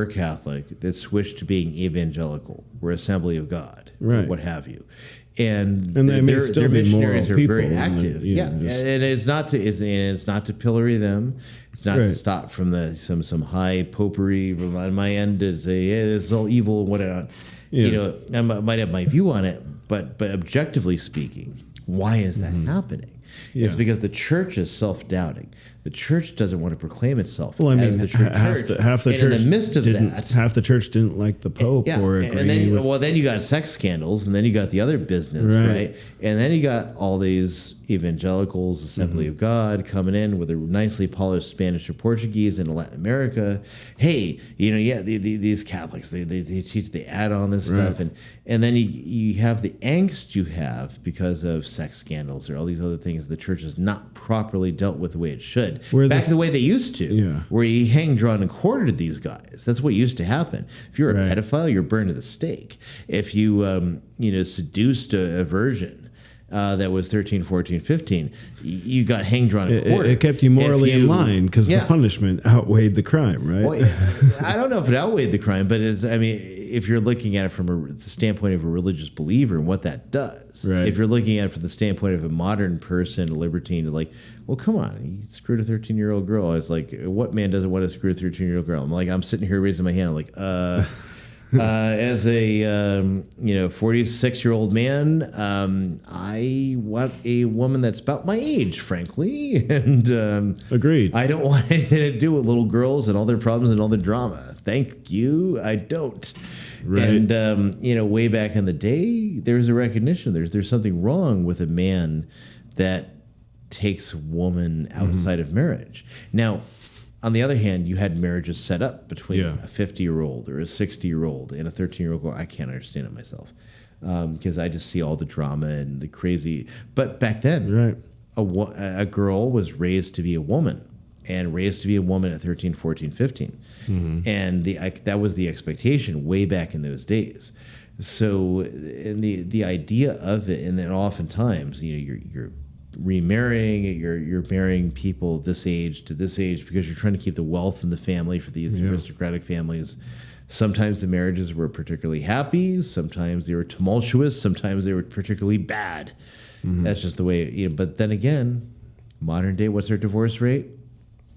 Catholic that switched to being evangelical, or Assembly of God, or Right. what have you. And they may their still be missionaries moral are very people, and active. you know, And just- it's not to pillory them. It's not to Right. stop from some high popery on my end to say, yeah, this is all evil and whatnot. Yeah. You know, I might have my view on it, but objectively speaking, why is that happening? It's Yeah. because the church is self-doubting. The church doesn't want to proclaim itself Well, I mean, as the true half church. the and church in the midst of didn't, that, half the church didn't like the Pope or agree and then with. then you got sex scandals, and then you got the other business, Right. right? And then you got all these evangelicals, Assembly of God, coming in with a nicely polished Spanish or Portuguese in Latin America. Hey, you know, these Catholics, they teach, they add on this Right. stuff, and then you have the angst you have because of sex scandals or all these other things the church has not properly dealt with the way it should. Where Back the way they used to, Yeah. where you hang, drawn, and quartered these guys. That's what used to happen. If you're a Right. pedophile, you're burned at the stake. If you, seduced a virgin that was 13, 14, 15, you got hang, drawn, and quartered. It kept you morally in line because Yeah. the punishment outweighed the crime, right? Well, I don't know if it outweighed the crime, but if you're looking at it from the standpoint of a religious believer and what that does, Right. if you're looking at it from the standpoint of a modern person, a libertine, like, well, come on, he screwed a 13-year-old girl. It's like, what man doesn't want to screw a 13-year-old girl? I'm sitting here raising my hand, I'm like, as a 46-year-old man, I want a woman that's about my age, frankly, and Agreed. I don't want anything to do with little girls and all their problems and all their drama. Thank you, I don't. Right. And way back in the day, there's a recognition. There's something wrong with a man that takes a woman outside of marriage. Now, on the other hand, you had marriages set up between a 50-year-old or a 60-year-old and a 13-year-old girl. I can't understand it myself because I just see all the drama and the crazy. But back then, Right. a girl was raised to be a woman and raised to be a woman at 13, 14, 15. And that was the expectation way back in those days. So and the idea of it, and then oftentimes, you're remarrying, you're marrying people this age to this age because you're trying to keep the wealth in the family for these aristocratic families. Sometimes the marriages were particularly happy, sometimes they were tumultuous, sometimes they were particularly bad. That's just the way, but then again, modern day, what's our divorce rate?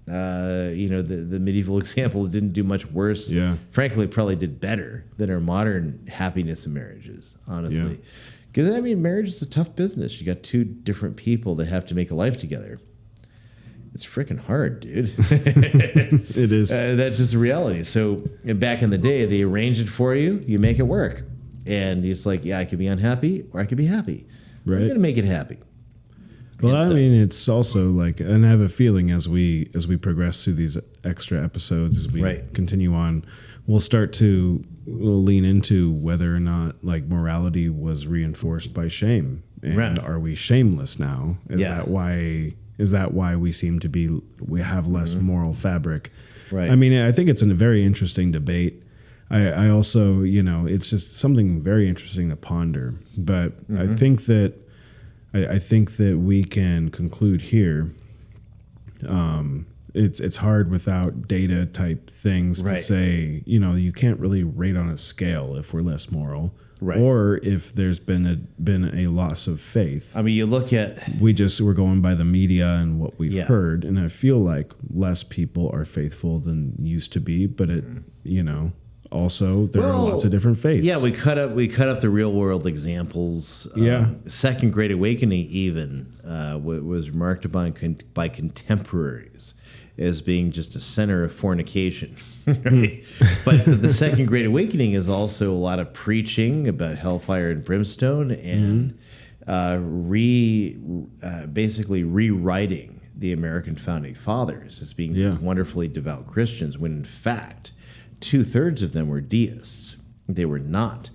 The medieval example didn't do much worse. Yeah. Frankly, it probably did better than our modern happiness in marriages, honestly. Yeah. Because, marriage is a tough business. You got two different people that have to make a life together. It's freaking hard, dude. It is. That's just the reality. So back in the day, they arrange it for you. You make it work. And it's like, I could be unhappy or I could be happy. Right. I'm going to make it happy. Well, it's also like, and I have a feeling as we progress through these extra episodes, as we continue on, we'll lean into whether or not like morality was reinforced by shame, and are we shameless now? Is that why we seem to be? We have less moral fabric. Right. I think it's a very interesting debate. I also, it's just something very interesting to ponder. But I think that we can conclude here. It's hard without data type things to say, you can't really rate on a scale if we're less moral, or if there's been a loss of faith. You look at we're going by the media and what we've heard, and I feel like less people are faithful than used to be, but also there are lots of different faiths. Yeah, we cut up the real world examples. Second Great Awakening even was remarked upon by contemporaries as being just a center of fornication. Right? But the Second Great Awakening is also a lot of preaching about hellfire and brimstone and basically rewriting the American founding fathers as being wonderfully devout Christians, when in fact 2/3 of them were deists. They were not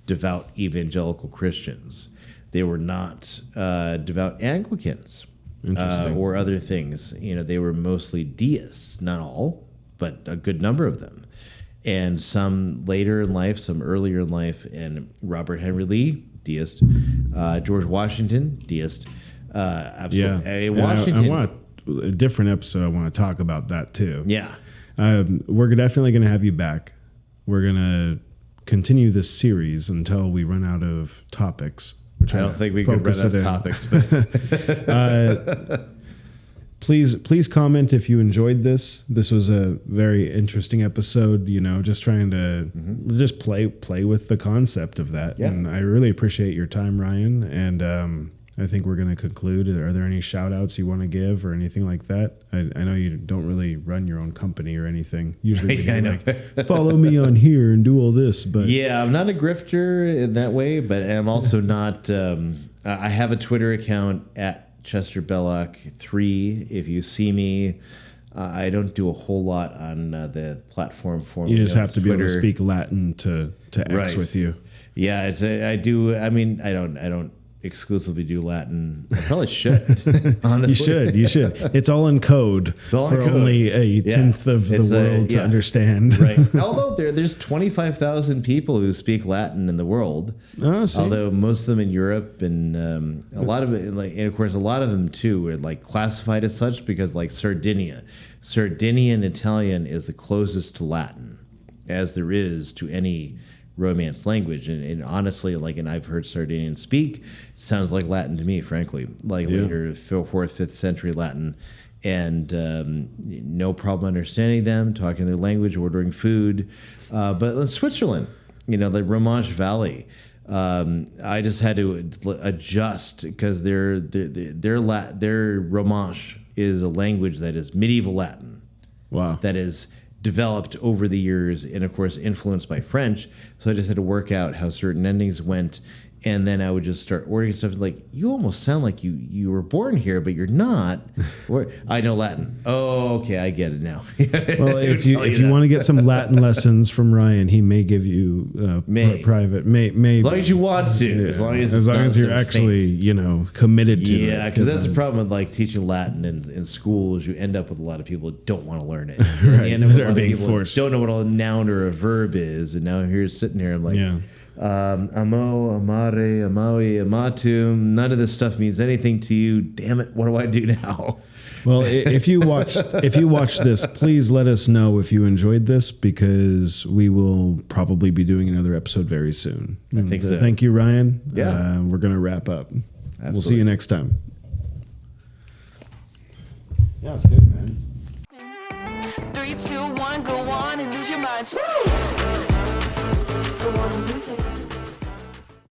devout evangelical Christians. They were not devout Anglicans. or other things. You know, they were mostly deists, not all, but a good number of them. And some later in life, some earlier in life, and Robert Henry Lee, deist. George Washington, deist. Washington. I want a different episode. I want to talk about that too. Yeah. We're definitely going to have you back. We're going to continue this series until we run out of topics. I don't think we could run out of topics. But Please comment if you enjoyed this. This was a very interesting episode. You know, just trying to just play with the concept of that. Yeah. And I really appreciate your time, Ryan. And I think we're going to conclude. Are there any shout outs you want to give or anything like that? I know you don't really run your own company or anything. Usually you like, follow me on here and do all this. But yeah, I'm not a grifter in that way, but I'm also not. I have a Twitter account at Chester Belloc 3. If you see me, I don't do a whole lot on the platform for you just have to Twitter. be able to speak Latin to X with you. Yeah, I do. I mean, I don't exclusively do Latin. I probably should. Honestly, You should. It's all in code only a tenth of the world to understand. Right. Although there's 25,000 people who speak Latin in the world. Oh, see? Although most of them in Europe and a lot of it, and of course a lot of them too are like classified as such because like Sardinian Italian is the closest to Latin as there is to any Romance language, and honestly, and I've heard Sardinian speak, sounds like Latin to me, frankly, later 4th, 5th century Latin, and no problem understanding them, talking their language, ordering food. But in Switzerland, the Romanche Valley, I just had to adjust because their Romanche is a language that is medieval Latin. Wow, that is developed over the years and of course influenced by French. So I just had to work out how certain endings went, and then I would just start ordering stuff like, you almost sound like you were born here, but you're not. Or I know Latin. Oh, okay, I get it now. Well, if you want to get some Latin lessons from Ryan, he may give you private. May as long as you want to. As long as you're actually committed to it. Yeah, because that's the problem with teaching Latin in schools. You end up with a lot of people who don't want to learn it. Right, you end up with a lot of being people forced. who don't know what a noun or a verb is, and now here's sitting here. I'm like. Yeah. Amo, amare, amawi, amatum. None of this stuff means anything to you. Damn it! What do I do now? Well, if you watch this, please let us know if you enjoyed this, because we will probably be doing another episode very soon. I think so. Thank you, Ryan. Yeah, we're gonna wrap up. Absolutely. We'll see you next time. Yeah, it's good, man. 3, 2, 1, go on and lose your minds. Woo!